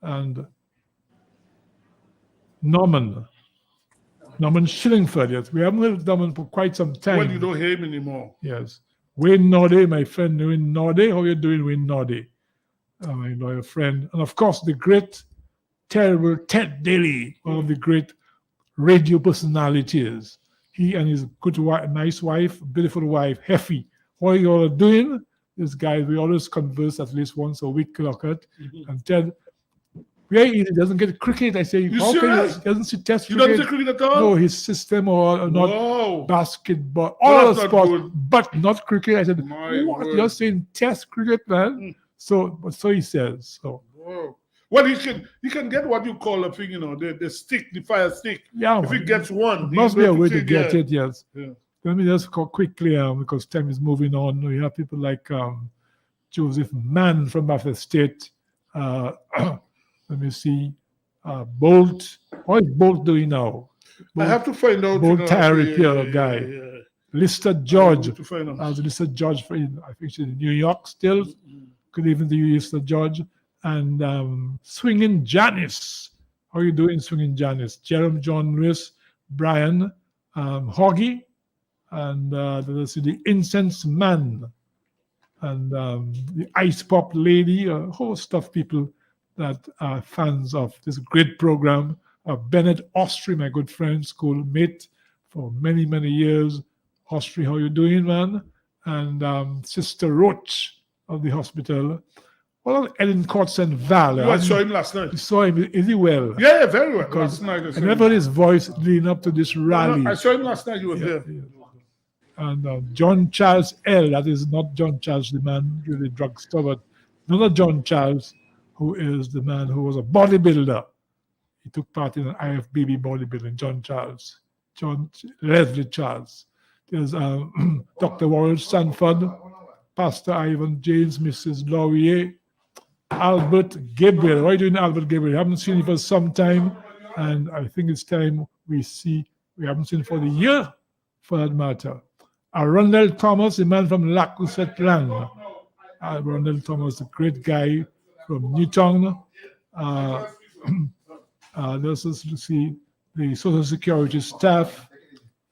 and Norman Shillingford. Yes, we haven't heard of Norman for quite some time.
Well, you don't hear him anymore.
Yes. Wayne Norde, my friend Wayne Norde. How are you doing, Wayne Norde? My loyal friend. And of course, the great, terrible Ted Daly, one of the great radio personalities. He and his good wife, nice wife, beautiful wife, Heffy. What are you all doing? This guy, we always converse at least once a week, Clockett. And Ted, Very easy. Doesn't get cricket. I say,
You
how can
serious?
he doesn't see test
You
cricket?
don't see cricket at all?
No, his system or not
Whoa.
basketball,
Well,
all
that's
the
not
sports,
good.
but not cricket. I said,
My
what?
word.
You're saying test cricket, man? So he says. So
Whoa. Well, he can get what you call a thing, the stick, the fire stick.
yeah,
If he gets one,
there must be a way to get
yeah.
it. Yes.
Yeah.
Let me just go quickly because time is moving on. We have people like Joseph Mann from Buffalo State. Let me see. Bolt. What is Bolt doing now?
I have to find out.
Bolt tire repair guy.
Yeah.
Lister George.
To find out.
As Lister George, I think she's in New York still. Good evening to you, Lister George. And Swinging Janice. How you doing, Swinging Janice? Jerome John Lewis, Brian, Hoggy, and let's see, the Incense Man, and the Ice Pop Lady, a host of people that are fans of this great program. Bennett Ostry, my good friend, schoolmate for many, many years. Ostry, how you doing, man? And Sister Roach of the hospital. What about Ellen Courts and Val?
I saw him last night.
You saw him. Is he well?
Yeah, very well.
Because
Last night.
I never heard his voice leading up to this rally.
I saw him last night. You were there.
Yeah. And John Charles L., that is not John Charles, the man with the drugstore, but another John Charles, who is the man who was a bodybuilder. He took part in an IFBB bodybuilding, John Charles. John Leslie Charles. There's Dr. Warren Sanford, Pastor Ivan James, Mrs. Laurier, Albert Gabriel. Why are you doing Albert Gabriel? I haven't seen him for some time, and I think it's time we haven't seen him for the year, for that matter. Rondell Thomas, the man from Lac-Ousetland. Rondell Thomas, a great guy from Newtown. Let's see the Social Security staff.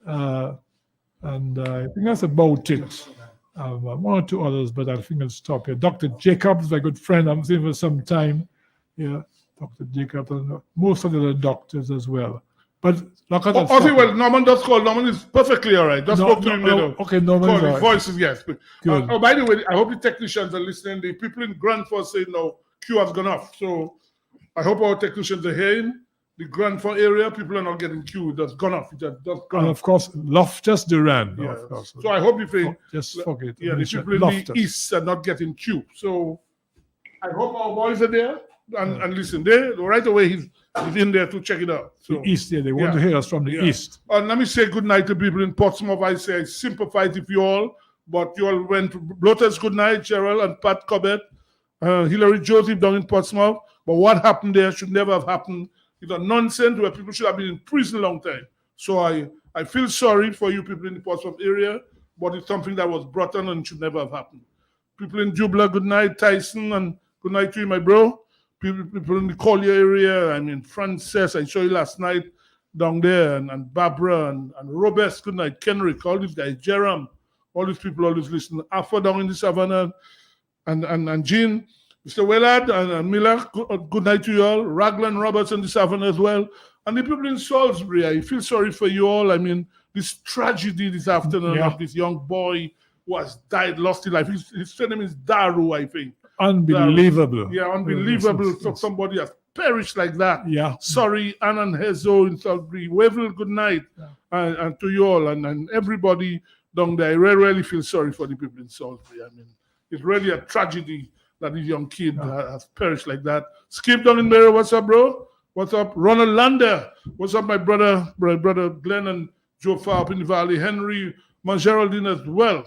And I think that's about it. One or two others, but I think I'll stop here. Dr. Jacobs, my good friend, I'm seeing for some time. Yeah, Dr. Jacobs, and most of the other doctors as well. But
well, Norman does call. Norman is perfectly all right. Just spoke to him later.
Okay, Norman is all right.
Voices, yes.
Good.
By the way, I hope the technicians are listening. The people in Grandford say no, Q has gone off. So I hope our technicians are hearing. The Grandford area, people are not getting Q. That's gone off.
And of course, Loftus Durand.
Yeah.
Of course.
So I hope if they
just forget.
Yeah, the people in the east are not getting Q. So I hope our boys are there and listen. Right away he's in there to check it out. So
the east, they want to hear us from the east.
And let me say good night to people in Portsmouth. I say I sympathize with you all, but you all went to Blotters, good night, Gerald and Pat Cobbett, Hillary Joseph down in Portsmouth. But what happened there should never have happened. It's a nonsense where people should have been in prison a long time. So I feel sorry for you people in the Portsmouth area, but it's something that was brought on and should never have happened. People in Jubla, good night, Tyson, and good night to you, my bro. People in the Collier area, I mean, Frances, I saw you last night down there, and Barbara, and Robert, good night, Kenrick, all these guys, Jerome, all these people always listen. Alpha down in the Savannah, and Jean, Mr. Willard and Miller, good night to you all. Raglan Roberts in the Savannah as well. And the people in Salisbury, I feel sorry for you all. I mean, this tragedy this afternoon of this young boy who has died, lost his life. His name is Daru, I think.
Unbelievable.
Yeah, unbelievable. So somebody has perished like that.
Yeah.
Sorry, Annan Hezo in Salisbury. Wevel, good night. And to you all and everybody down there. I really feel sorry for the people in Salisbury. I mean, it's really a tragedy that this young kid has perished like that. Skip down in Mary, what's up, bro? What's up? Ronald Lander. What's up, my brother Glenn and Joe Farr up in the Valley. Henry Geraldine as well.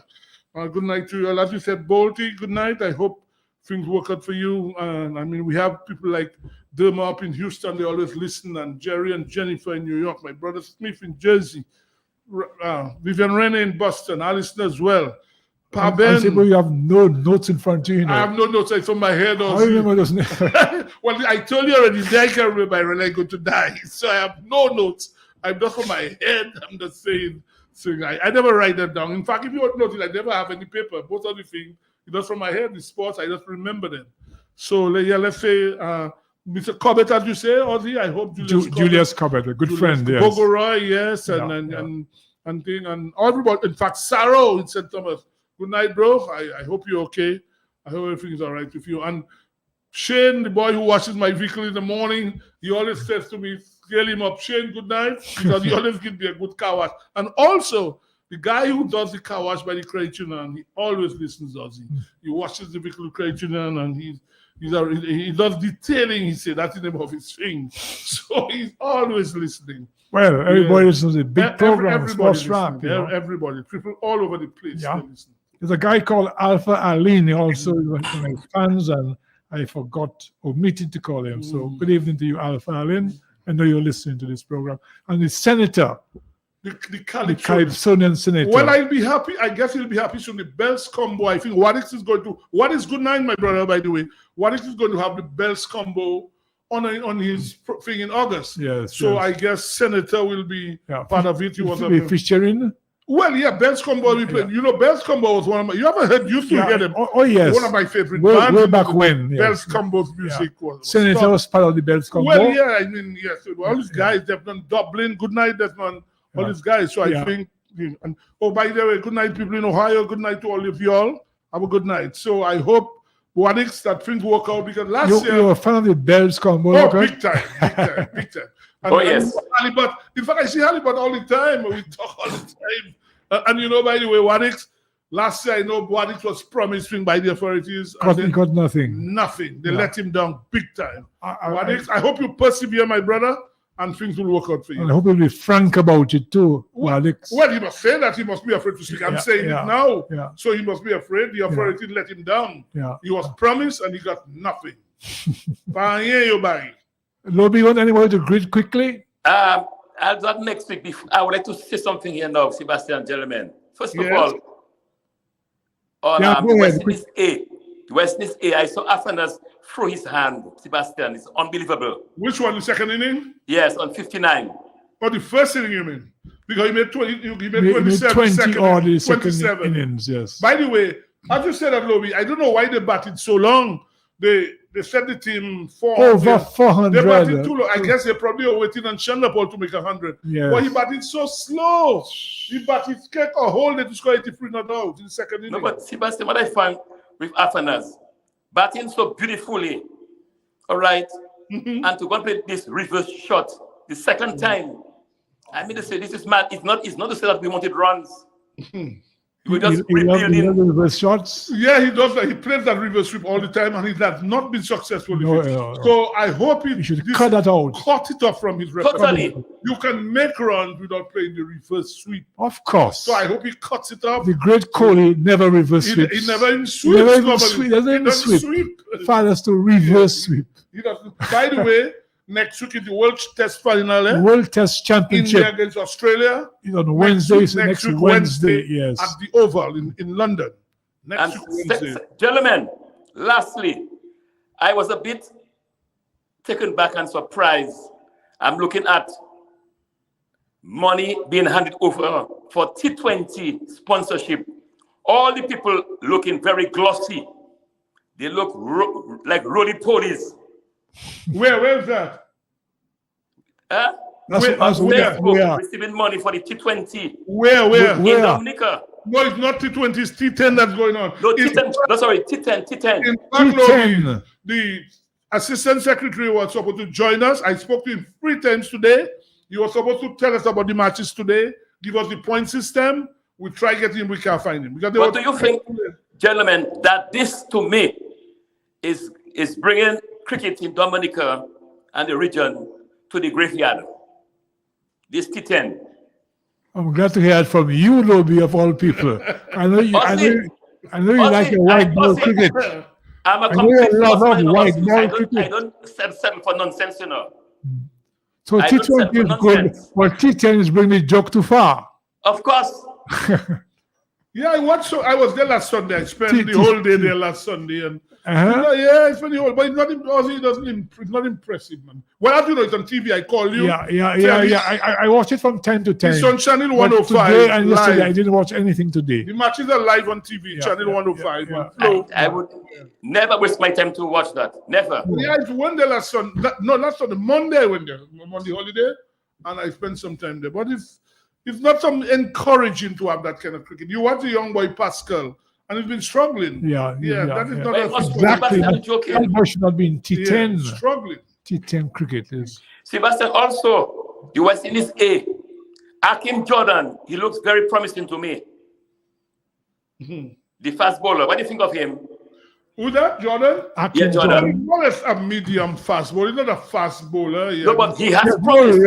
Good night to you all. As you said, Bolty, good night. I hope things work out for you. And I mean, we have people like Derma up in Houston. They always listen. And Jerry and Jennifer in New York. My brother Smith in Jersey. Vivian Rennie in Boston. Alison as well.
I say, but you have no notes in front of you.
I have no notes. It's on my head.
I remember those names.
Well, I told you already. I can't remember. I really going to die. So I have no notes. I'm just on my head. I'm just saying. So I never write them down. In fact, if you want to notice, I never have any paper. Both of the things, just from my head, the sports, I just remember them. So let's say Mr. Cobbett, as you say, Ozzy. I hope
Julius Cobbett, a good friend. Yes.
Bogoroy, yes, and everybody. In fact, Sarah in St. Thomas. Good night, bro. I hope you're okay. I hope everything is all right with you. And Shane, the boy who washes my vehicle in the morning, he always says to me, scale him up, Shane, good night, because he always gives me a good car wash. And also, the guy who does the car wash by the credit union, he always listens to us. He washes the vehicle credit union, and he does detailing, he said, that's the name of his thing. So he's always listening.
Well, everybody listens to the big program,
everybody,
everybody.
People all over the place.
Yeah. There's a guy called Alpha Aline, also one of my fans, and I omitted to call him. So good evening to you, Alpha Aline. I know you're listening to this program. And the senator, the Calypsonian senator.
Well, I'll be happy. I guess he'll be happy soon. The Bells combo, I think Wadix is going to. What is good night, my brother, by the way. Wadix is going to have the Bells combo on his thing in August.
Yes.
So
yes.
I guess Senator will be part of it. He was
featuring.
Well, yeah, Bells combo. You know, Bells combo was one of my. You ever used to hear them?
Oh yes.
One of my favorite
bands. Way back
when.
Yes.
Bells combo's music was.
Senator was part of the Bells combo.
Well, yeah, I mean, yes. All these guys, they've done Dublin. Good night, Desmond. All these guys. So I think. And by the way, good night, people in Ohio. Good night to all of y'all. Have a good night. So I hope. Wadix, that things work out, because last year
you're a fan of the Bells combo.
Oh, big time. And,
yes.
Halibut, in fact, I see Halibut all the time. We talk all the time. And you know, by the way, Wadix, last year I know Wadix was promised by the authorities.
He got nothing.
Nothing. They let him down big time. Wadix, I hope you persevere, my brother, and things will work out for you.
And I hope you'll be frank about it too, Wadix.
Well, he must say that. He must be afraid to speak. I'm saying it now.
Yeah.
So he must be afraid. The authority let him down.
Yeah.
He was promised and he got nothing.
Lobby, you want anybody to greet quickly?
I'll do that next week. I would like to say something here now, Sebastian, gentlemen. First of all, on Westness A, I saw Asanas throw his hand, Sebastian. It's unbelievable.
Which one, the second inning?
Yes, on 59.
Oh, the first inning, you mean? Because he made 20, he made 27
27 innings, yes.
By the way, as you said that, Lobby, I don't know why they batted so long. They set the team
over 400.
They batted too long. I guess they probably are waiting on Chandapol to make 100.
Yes.
But he batted so slow. He batted kick or hold it to score 83 not out in the second inning.
No, but Sebastian, what I found with Asanas, batting so beautifully, all right, and to complete this reverse shot the second time. I mean to say this is mad. It's not to say that we wanted runs. We just rebuilding
reverse shots.
Yeah, he does that. He plays that reverse sweep all the time, and he has not been successful. So I hope he should
cut that out.
Cut it off from his repertoire.
Totally.
You can make runs without playing the reverse sweep.
Of course.
So I hope he cuts it off.
The great Kohli never reverse sweeps.
He never even sweeps.
He doesn't even sweep. Fathers to reverse sweep.
He doesn't. By the way, next week is the World Test Final.
World Test Championship.
India against Australia.
It's on Wednesday. Next Wednesday, yes.
At the Oval in London. Next week Wednesday.
Gentlemen, lastly, I was a bit taken back and surprised. I'm looking at money being handed over for T20 sponsorship. All the people looking very glossy. They look like roly-polies.
Where's that?
Where? Receiving money for the T20.
Where?
In Dominica.
No, it's not T20, it's T10 that's going on.
No, T10. No, sorry, T10.
In Bangalore, the assistant secretary was supposed to join us. I spoke to him 3 times today. He was supposed to tell us about the matches today, give us the point system. We try getting him, we can't find him. Because
what do you think, gentlemen, that this to me is bringing cricket in Dominica and the region to the graveyard? This T10.
I'm glad to hear it from you, Lobby, of all people. I know you like your white ball cricket.
I'm a
complete lover of white ball
cricket. I don't settle for nonsense, you know.
So T20 is good, but T10 is bringing the joke too far.
Of course.
Yeah, I was there last Sunday. I spent the whole day there last Sunday, and I spent the whole. But it's not impressive, man. Well, as you know, it's on TV. I call you.
Yeah. I watch it from time to time.
It's on Channel 105.
Today and yesterday, I didn't watch anything today.
The matches are live on TV, Channel 105.
I would never waste my time to watch that. Never.
Yeah, I went there last Sunday. No, last Sunday. Monday I went there. Monday holiday, and I spent some time there. But it's not some encouraging to have that kind of cricket. You watch the young boy Pascal and he's been struggling.
That
is not
exactly. That should have been T10.
Struggling.
T10 cricket is.
Sebastian, also, you was in his A. Akim Jordan, he looks very promising to me. The fast bowler. What do you think of him?
Who that? Jordan?
Yeah, Jordan.
More or less a medium fast bowler. He's not a fast bowler.
No, but he has promise.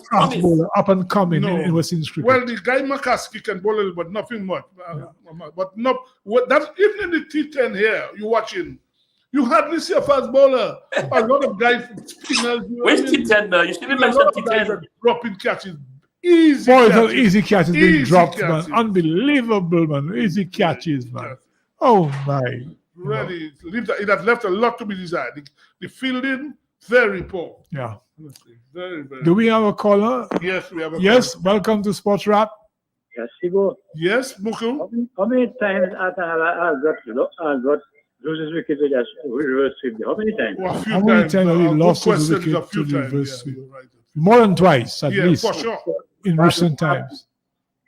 Fast bowler, up and coming in West Indies cricket.
Well, the guy McCaskey can bowl a little, but nothing much. But not that's even in the T10 here. You watching? You hardly see a fast bowler. A lot of guys spinners.
Where's T10? You should have mentioned T10.
Dropping catches. Easy
catches being dropped, man. Unbelievable, man. Easy catches, man. Oh my.
Really, it has left a lot to be desired. The fielding, very poor.
Yeah.
Very.
Do we have a caller?
Yes, we have a
caller. Welcome to Sports Wrap.
Yes, Sibo.
Yes, Muku.
How many times I got loses wicket with reverse sweep? How many times?
Well,
how many times have we lost his wicket to reverse sweep? Right. More than twice, at least.
For sure.
In recent times.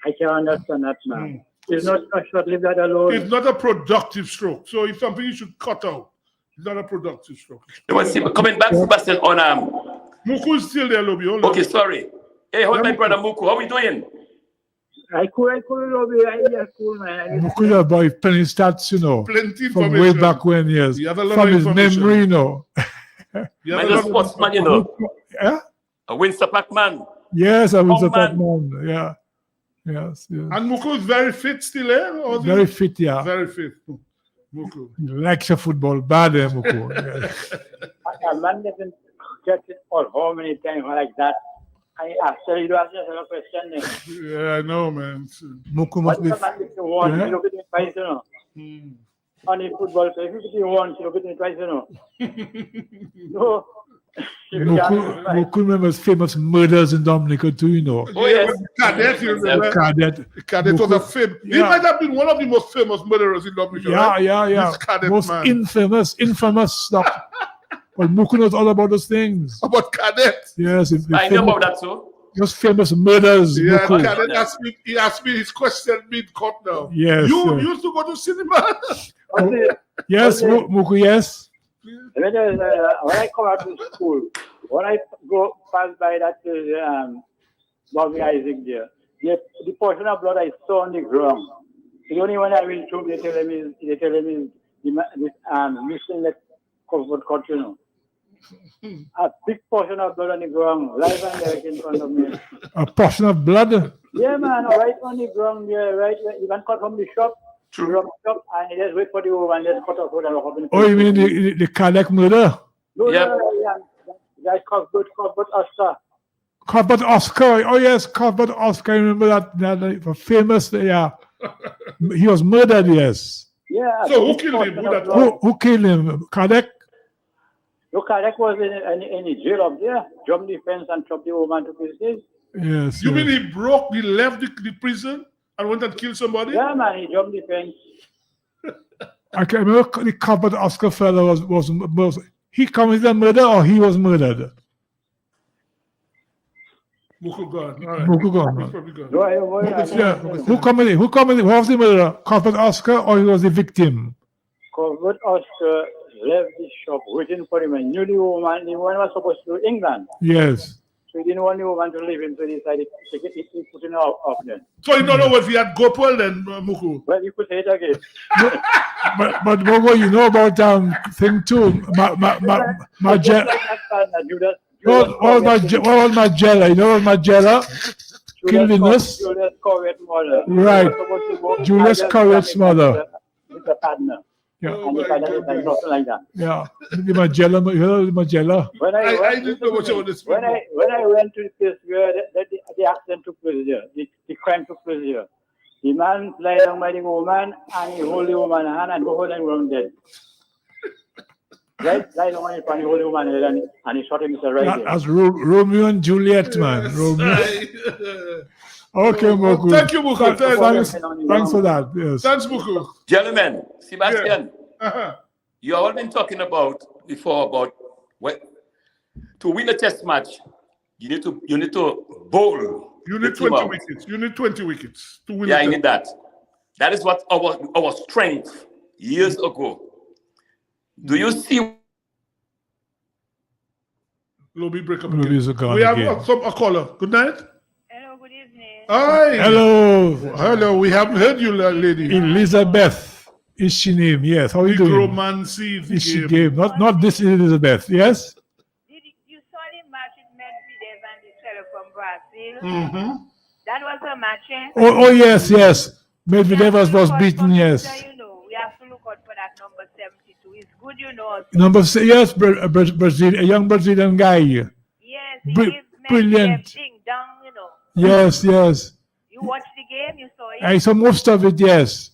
I can understand that, man. It's not a shot, leave that alone.
It's not a productive stroke. So it's something you should cut out. It's not a productive stroke.
Coming back, Sebastian, on
Muku is still there, Lobby.
Okay, sorry. Hey, how's my brother Muku? How are we doing?
I could, Lobby. I cool, man.
Muku, boy, penny stats, you know.
Plenty
from way back when, yes. From his memory, you know.
I'm a sportsman, you know.
Yeah?
A Windsor Pac-Man.
Yes, a Windsor Pac-Man. Yeah. Yes.
And Muku is very fit still, eh?
Very fit, yeah.
Very fit. Muku.
He likes your football bad, Muku.
A man doesn't get it for how many times like that. I ask you ask yourself a question.
Yeah, I know, man.
Muku must be.
On a football player, if you want, you look at it twice, you know. No.
Muku remembers famous murders in Dominica too, you know.
Oh, yes. Cadet, you remember? Cadet was a famous. He might have been one of the most famous murderers in Dominica.
Yeah. Most infamous stuff. But Muku knows all about those things.
About Cadet?
Yes.
I know about that too.
Those famous murders.
Yeah,
Muku.
Cadet he asked me his question mid-court now.
Yes.
You used to go to cinema?
Yes, Muku, yes.
When I come out to school, when I go pass by that Bobby Isaac there, the portion of blood I saw on the ground, the only one I will show, they tell him is missing that comfort cut, you know. A big portion of blood on the ground, live and direct in front of me.
A portion of blood?
Yeah, man, right on the ground there, right, you can cut from the shop.
True.
And just wait for the woman, just cut off.
Oh, you mean the cardiac murder?
No, yeah. That's Cuthbert Oscar.
Cuthbert Oscar. Oh, yes, Cuthbert Oscar. I remember that famous, yeah. He was murdered, yes.
Yeah.
So who killed him?
Who killed him? Cardiac?
No, Cardiac was in the jail up there. Jumped the fence and chopped the woman to pieces.
Yes.
You mean he left the prison and went and killed somebody?
Yeah, man, he jumped the fence.
I can remember the Cuthbert Oscar fellow was he committed a murder or he was murdered?
Muku gone. All right.
Muku gone. Who committed? Who was the murderer? Cuthbert Oscar or he was the victim?
Cuthbert Oscar left the shop waiting for him. And knew the woman was supposed to go to England.
Yes.
So he didn't want the woman to leave him, so he decided to put him off then.
So in other words, he had Gopal then, Muku?
Well, you could say it again.
but Mogo, you know about thing too. Magella. What was Magella? You know what Magella? Killiness.
Julius Corrett's mother.
Right. Julius Corrett's mother.
It's a partner.
Yeah.
And the father is like nothing like that.
Yeah. The Magella, you heard of the Magella?
I didn't know what you were
when I went to the place where the accident took place here, the crime took place here, the man lay down by the woman and he hold the woman hand and go hold and ground dead. Right? Lie down in front of the hold the woman head and he shot him right there.
That's Romeo and Juliet, man. Romeo. Okay, Muku.
Thank you, Muku.
Thanks for that. Yes.
Thanks, Muku.
Gentlemen, Sebastian,
yeah.
You all been talking about to win a test match, you need to bowl.
You need 20 wickets. You need 20 wickets to win.
Yeah, I need that. That is what our strength years ago. Do you see?
Lobby break up
Lobby's
again.
gone
We have
again.
a caller. Good night.
Hello, good evening.
Hi.
Hello.
Hello. We haven't heard you, lady.
Elizabeth is she name? Yes. How are you doing?
Necromancy
Is she game? Not this Elizabeth. Yes.
You saw the match with Medvedev and the fellow from Brazil?
Mm-hmm.
That was a match, eh?
Oh yes, yes. Medvedev was beaten. Yes.
You know, we have to look out for that number 72. It's good, you know.
Yes, Brazil, a young Brazilian guy.
Yes, he gives
brilliant.
ding dong, you know.
Yes, yes.
You watched the game, you saw it?
I saw most of it. Yes.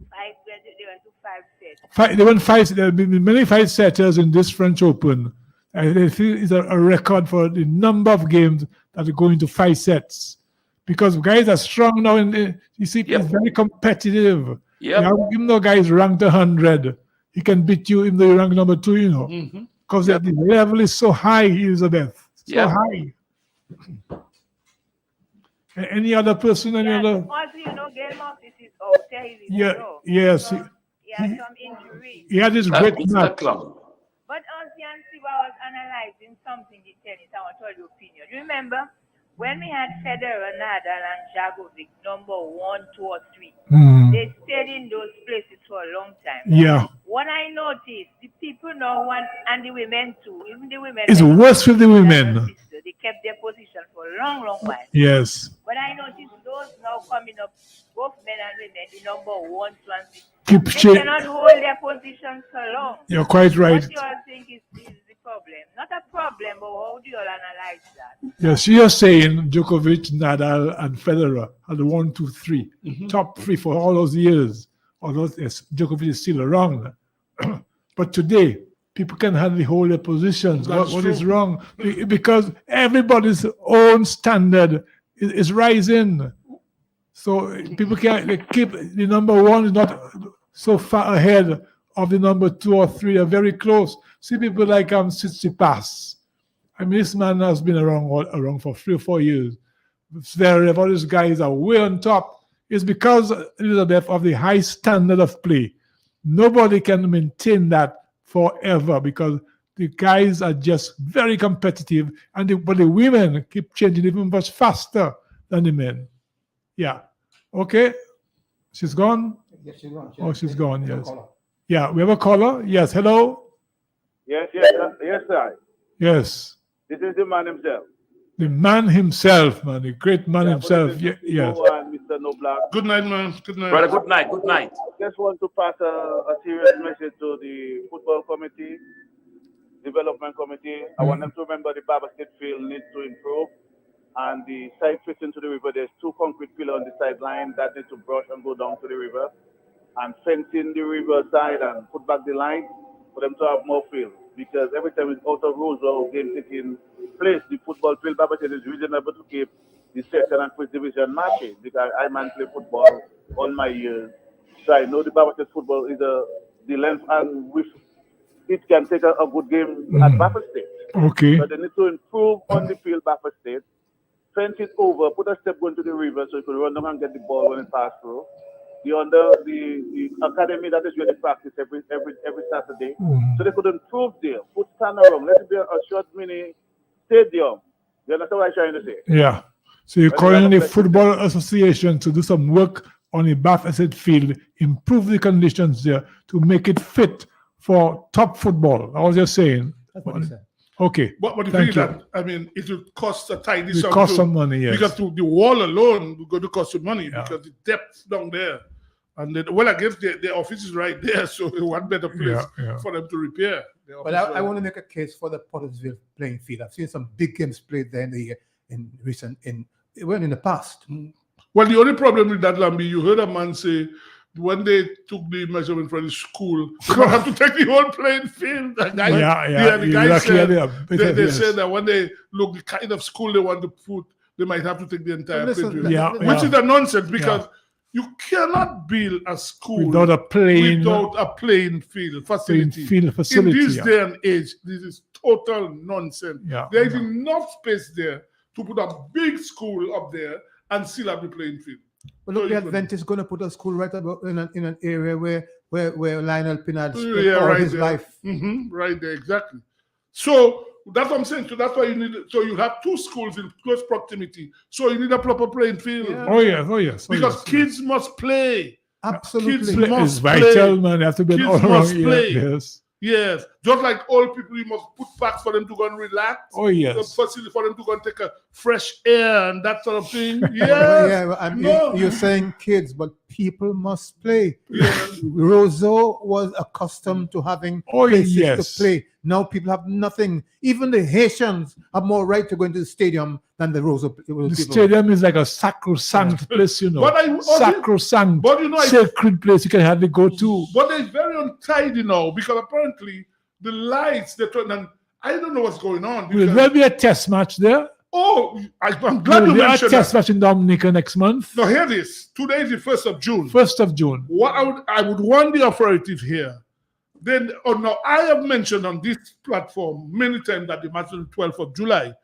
They went to 5 sets.
There were five. There have been many 5-setters in this French Open. I feel it's a record for the number of games that are going to 5 sets. Because guys are strong now, and you see, it's very competitive.
Yeah.
Even though guys ranked 100, he can beat you even though you rank number 2. You know, because the level is so high, Elizabeth. So high. Any other person? Any other?
Also, you know, Game of this is out there.
Yes.
He had some injury.
He had his great match.
But Ozzy and Siva was analyzing something in tennis. I want to tell your opinion. Remember? When we had Federer, Nadal, and Djokovic, number 1, 2, or 3, they stayed in those places for a long time.
Yeah.
What I noticed, the people now want, and the women too, even the women.
It's worse with the women.
They kept their position for a long, long while.
Yes.
But I noticed those now coming up, both men and women, the number 1, 2, and 3. They cannot hold their position so long.
You're quite right.
What do you all think is the problem? Not a problem, but how do you all analyze that?
Yes, you're saying Djokovic, Nadal, and Federer are the 1, 2, 3, top 3 for all those years. Although Djokovic is still around, but today people can hardly hold their positions. What is wrong? Because everybody's own standard is rising. So people they keep the number 1 is not so far ahead of the number 2 or 3. They're very close. See people like Tsitsipas. I mean, this man has been around for 3 or 4 years. Zverev, all these guys are way on top. It's because, Elizabeth, of the high standard of play. Nobody can maintain that forever because the guys are just very competitive, but the women keep changing even much faster than the men. Yeah. Okay. She's gone?
Yes, she's gone.
She's gone, yes. Yeah, we have a caller. Yes, hello?
Yes, sir.
Yes.
This is the man himself.
The man himself, man, the great man himself. Yes.
Mr. Noblar.
Good night, man. Good night.
Brother, good night. Good night.
I just want to pass a serious message to the football committee, development committee. I want them to remember the Barber State field needs to improve. And the side facing to the river, there's 2 concrete pillars on the sideline that need to brush and go down to the river. And fencing the river side and put back the line for them to have more field. Because every time it's out of rules or game taking place, the football field, Barber State is reasonable to keep the second and first division matches. Because I man play football all my years. So I know the Barber State football is the length and width. It can take a good game at Barber State.
Okay.
But they need to improve on the field, Barber State. Fence it over, put a step going to the river so you can run down and get the ball when it passes through. The academy, that is where they practice every Saturday. So they could improve there. Put stand around. Let it be a short mini stadium. You understand what I'm trying to say?
Yeah. So you're calling the Football Association to do some work on the Bath field, improve the conditions there to make it fit for top football. I was just saying.
That's what he said.
Okay.
But the thing is that, I mean, it will cost a tiny sum.
It costs some money, yes.
Because the wall alone will go to cost you money because the depth down there. And then, well, I guess the office is right there, so one better place for them to repair.
But I want to make a case for the Pottersville playing field. I've seen some big games played there in the past.
Well, the only problem with that, Lambi, you heard a man say when they took the measurement from the school, they don't have to take the whole playing field. The guy said that when they look the kind of school they want to put, they might have to take the entire playing field. Which is a nonsense because you cannot build a school
without a playing
field facility. In this day and age, this is total nonsense. There is enough space there to put a big school up there and still have the playing field.
But look, the Adventist is going to put a school right about in an area where Lionel Pinard spent all
right
his
there.
life.
Right there, exactly. So that's what I'm saying. So that's why you need. So you have two schools in close proximity. So you need a proper playing field.
Yeah.
Oh yes.
Because kids must play.
Absolutely.
Kids must
It's vital,
play.
man. You have to be
Kids
all
must
around.
play.
Yes.
Yes, just like old people, you must put parks for them to go and relax.
Oh yes.
Facility for them to go and take a fresh air and that sort of thing. Yes.
You're saying kids, but people must play.
Yeah.
Roseau was accustomed to having places to play. Now people have nothing. Even the Haitians have more right to go into the stadium than the Roseau people.
The stadium is like a sacrosanct place, you know. Sacrosanct, sacred place you can hardly go to.
But they're very untidy now because apparently the lights they turn and I don't know what's going on.
Will there be a test match there?
Oh, I'm glad you mentioned
a test match in Dominica next month.
Now hear this. Today is the 1st of June.
1st of June.
What I would want the authorities here. Then, now I have mentioned on this platform many times that the match is the 12th of July.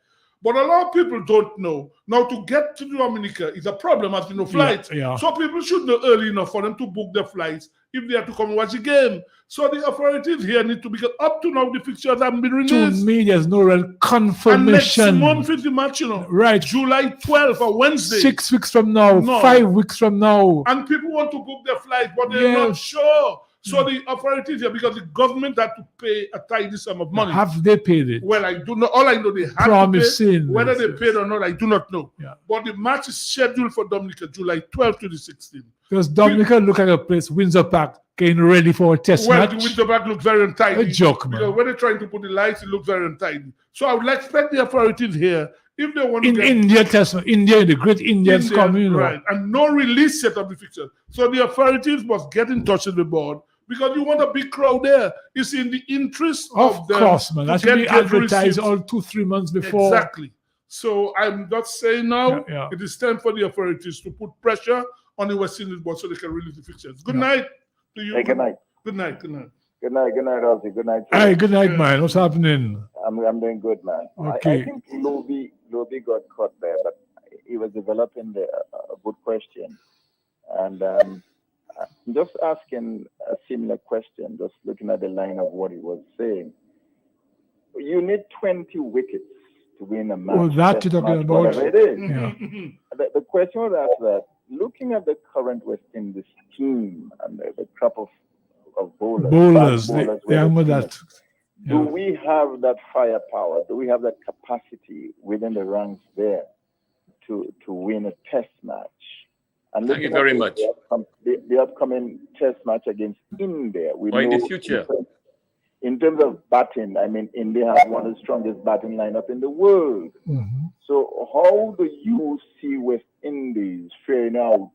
But a lot of people don't know. Now, to get to Dominica is a problem as you know, flights.
Yeah.
So people should know early enough for them to book their flights if they have to come and watch the game. So the authorities here need to, because up to now the fixtures haven't been released.
To me, there's no real confirmation.
And next month is the match, you know.
Right.
July 12th or Wednesday.
6 weeks from now, 5 weeks from now.
And people want to book their flight, but they're not sure. So the authorities here, because the government had to pay a tidy sum of money.
Have they paid it?
Well, I do not. All I know, they have
Promising.
to pay. Whether they paid or not, I do not know.
Yeah.
But the match is scheduled for Dominica, July 12th to the 16th.
Because Dominica look like a place, Windsor Park, getting ready for a test match.
The Windsor Park looks very untidy.
A joke, man.
Because when they're trying to put the lights, it looks very untidy. So I would expect the authorities here, if they want to get...
India test match, India, the great Indians coming, you know.
Right, and no release set of the fixture. So the authorities must get in touch with the board. Because you want a big crowd there. It's in the interest of them.
Of course, man. That should be advertised all 2-3 months before.
Exactly. So I'm just saying now, it is time for the authorities to put pressure on the West Indies board so they can release the fixtures. Good night to you.
Hey, good night.
Good night. Good night.
Good night, Ozzy. Good night.
Hey, good night, man. What's happening?
I'm doing good, man.
Okay.
I think Lobby got caught there, but he was developing a good question. And I'm just asking a similar question, just looking at the line of what he was saying. You need 20 wickets to win a match.
Oh, that you're talking about.
Whatever it is.
Yeah.
The question was asked that, looking at the current West Indies team and the crop of bowlers,
they are with that.
Do we have that firepower? Do we have that capacity within the ranks there to win a test match? And
thank you very much.
The upcoming test match against India.
Or in the future.
In terms of batting, I mean, India has one of the strongest batting lineup in the world.
Mm-hmm.
So how do you see West Indies faring out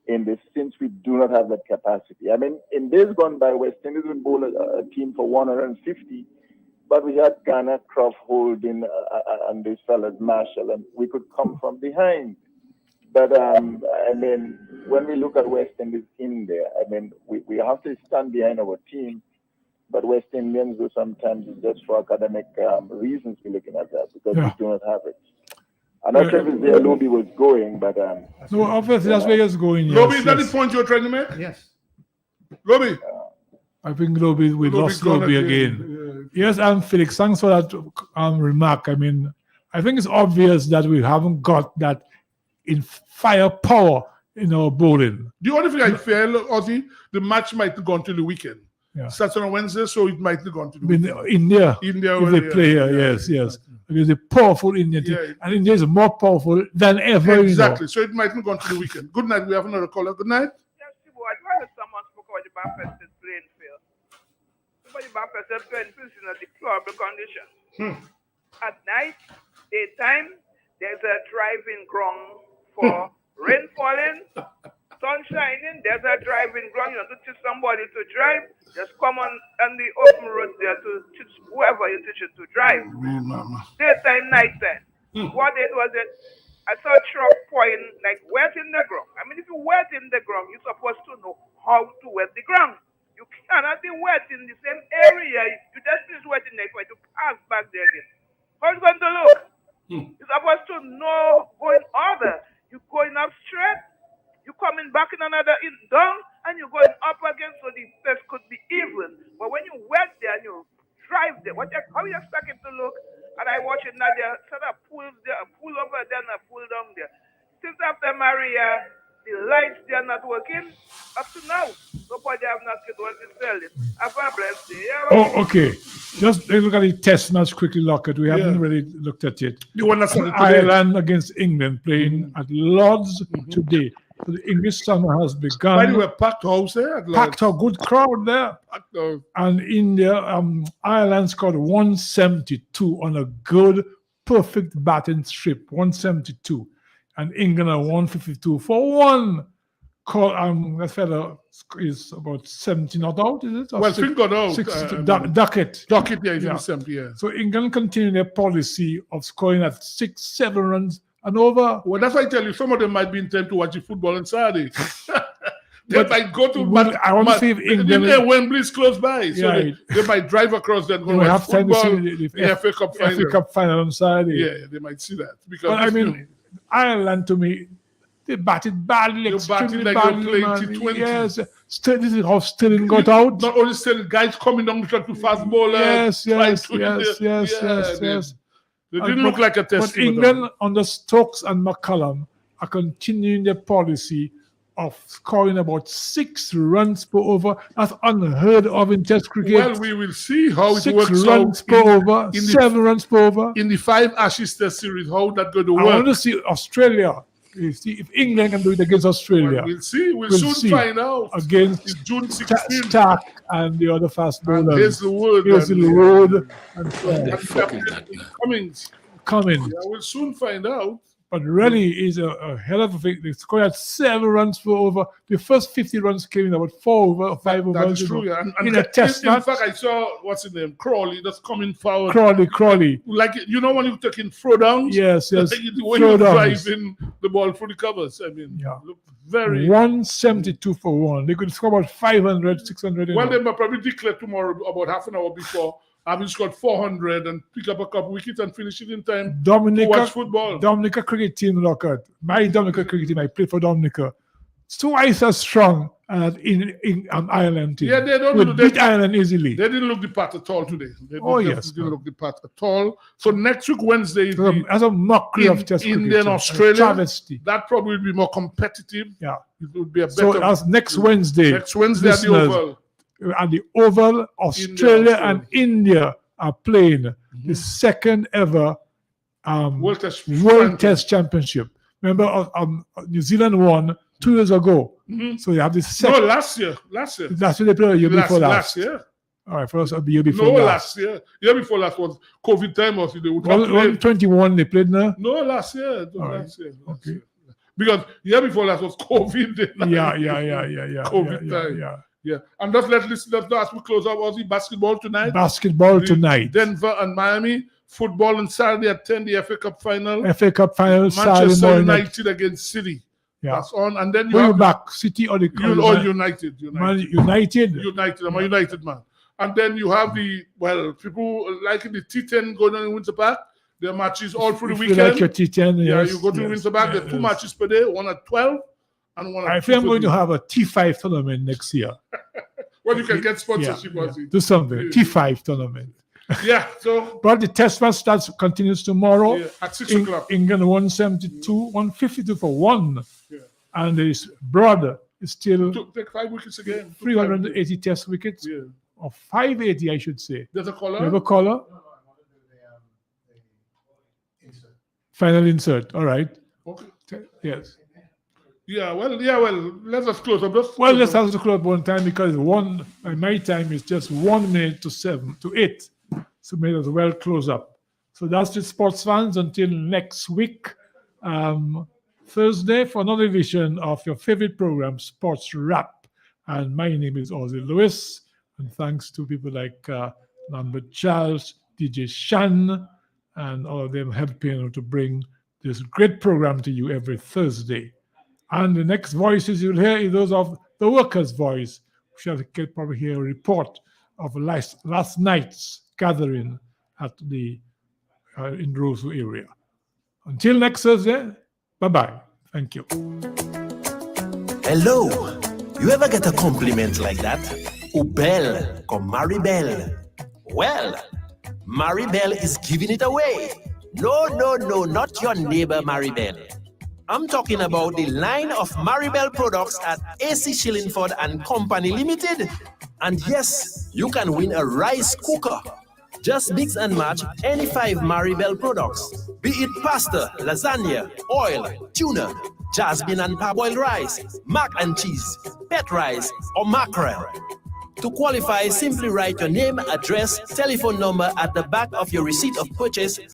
in this, since we do not have that capacity? I mean, in days gone by, West Indies would bowl a team for 150, but we had Ghana, Croft, Holding, and these fellas, Marshall, and we could come from behind. But I mean, when we look at West Indies in there, I mean, we have to stand behind our team. But West Indians do sometimes just for academic reasons we're looking at that, because we do not have it. I'm not sure if it's where Lobby was going, but
no, obviously that's where he's going.
Lobby, is that the point you're trying to make?
Yes.
Lobby.
I think Lobby, we lost Lobby again. Yes, I'm Felix. Thanks for that remark. I mean, I think it's obvious that we haven't got that in firepower in our bowling.
The only thing I fear, Ozzy, the match might go until the weekend.
Yeah.
Starts on a Wednesday, so it might go until the weekend.
India, if they play here, yes. Because a powerful Indian team, and India is more powerful than ever.
Exactly,
you know.
so it might go until the weekend. Good night, we have another caller. Good night.
Yes, I heard someone spoke about the Baptist playing field. Somebody Baptist playing field is in a deplorable condition. At night, daytime, there's a driving ground for rain falling, sun shining, there's a driving ground. You know, to teach somebody to drive, just come on the open road there to teach whoever you teach it to drive. Daytime, nighttime. What it was it? I saw a truck pouring like wet in the ground. I mean, if you wet in the ground, you're supposed to know how to wet the ground. You cannot be wet in the same area. You just finish wetting there for you to pass back there again. How it's going to look? You're supposed to know going over. You're going up straight. You here, the lights, they are not working up to now. Nobody have not said what to sell it. Have a blessed day.
Oh, okay. Just look at the test match quickly, Lockett. We haven't really looked at it.
The one that's today.
Ireland against England playing at Lord's today. So the English summer has begun.
By the way, packed house there.
Packed a good crowd there.
Packed house.
And India, Ireland scored 172 on a good, perfect batting strip. 172. And England are 152 for one. That fella is about 70 not out, is it? Or
well, Finn got out.
Duckett.
Duckett, yeah, 70, yeah.
So England continue their policy of scoring at 6-7 runs and over.
Well, that's why I tell you, some of them might be intent to watch the football on Saturday. They might go to
I want to see if England...
Wembley's close by, so they might drive across there and go watch football, the FA Cup final.
FA Cup final on Saturday.
Yeah, they might see that. Because
I mean, Ireland, to me, they batted badly, extremely badly. Yes, this is how Sterling got out.
Not only Sterling, guys coming down the track to fast bowlers.
Yes.
They didn't look like a test.
But England under Stokes and McCallum are continuing their policy of scoring about 6 runs per over. That's unheard of in Test cricket.
Well, we will see how it works
6 runs per over, 7 runs per over.
In the 5 Ashes Test series, how that going to work?
I want to see Australia. See if England can do it against Australia.
Well, we'll see. We'll soon find out.
Against
June 16th.
Stark and the other fast bowlers.
Here's the word.
Cummins.
Yeah, we'll soon find out.
But really is a hell of a thing. They scored at 7 runs per over. The first 50 runs came in about 4 over or 5 over.
That's true, yeah. And
in a test match.
In fact, I saw, what's his name? Crawley, that's coming forward.
Crawley.
Like, you know when you're taking throw downs?
Yes.
The way you're driving the ball through the covers. I mean, look very...
172 for 1. They could score about 500, 600.
Well, they might probably declare tomorrow about half an hour before, having scored 400 and pick up a couple wickets and finish it in time to watch football.
Dominica cricket team, Lockhart. My Dominica cricket team, I played for Dominica. It's twice as strong as in Ireland team.
Yeah, they
beat Ireland easily.
They didn't look the part at all today. They
yes.
didn't look the part at all. So next week, Wednesday,
as a mockery of Test cricket.
India and Australia,
travesty.
That probably will be more competitive.
Yeah.
It would be a better...
So that's next Wednesday.
Next Wednesday at the Oval.
At the Oval, Australia and India are playing the second ever World Test Championship. Remember, New Zealand won 2 years ago. So you have this second.
No, last year. Last year they
played a year before last.
Last year.
All right, for us, it'll be year before
last year. Year before last was COVID time. Or they would
21 they played now?
No, last year. Last year. Because year before last was COVID.
Yeah.
COVID time. Yeah, and let's as we close up, Aussie basketball tonight.
Tonight.
Denver and Miami. Football on Saturday at 10, the FA Cup final.
Manchester
United against City.
Yeah.
That's on. And then
you back, City or the
United.
United.
I'm a United man. And then you have people liking the T10 going on in Winter Park. There are matches all through the weekend.
You like your T10, yes.
You go to Winter Park. There are 2 matches per day, one at 12.
I think I'm going to have a T5 tournament next year.
Well, you can get sponsorship.
Do something. T5 tournament.
Yeah. So,
but the test match continues tomorrow
at 6 o'clock.
England 172, 152 for 1. Yeah. And his brother is still
take 5 wickets again.
380 test wickets. Yeah. Or 580, I should say.
There's a caller.
You have a caller? Final insert. All right.
Okay.
Yes.
Yeah, well, let us close up.
Let's have to close one time because my time is just 1 minute to 8. So may as well close up. So that's the sports fans until next week, Thursday, for another edition of your favorite program, Sports Wrap. And my name is Ozzy Lewis. And thanks to people like Lambert Charles, DJ Shan, and all of them helping to bring this great program to you every Thursday. And the next voices you'll hear is those of the workers' voice. We shall probably hear a report of last night's gathering at the in Roseau area. Until next Thursday, bye-bye. Thank you.
Hello. You ever get a compliment like that? Belle, come Maribel. Well, Maribel is giving it away. No, not your neighbor Maribel. I'm talking about the line of Maribel products at AC Shillingford and Company Limited. And yes, you can win a rice cooker. Just mix and match any 5 Maribel products, be it pasta, lasagna, oil, tuna, jasmine and parboiled rice, mac and cheese, pet rice, or mackerel. To qualify, simply write your name, address, telephone number at the back of your receipt of purchase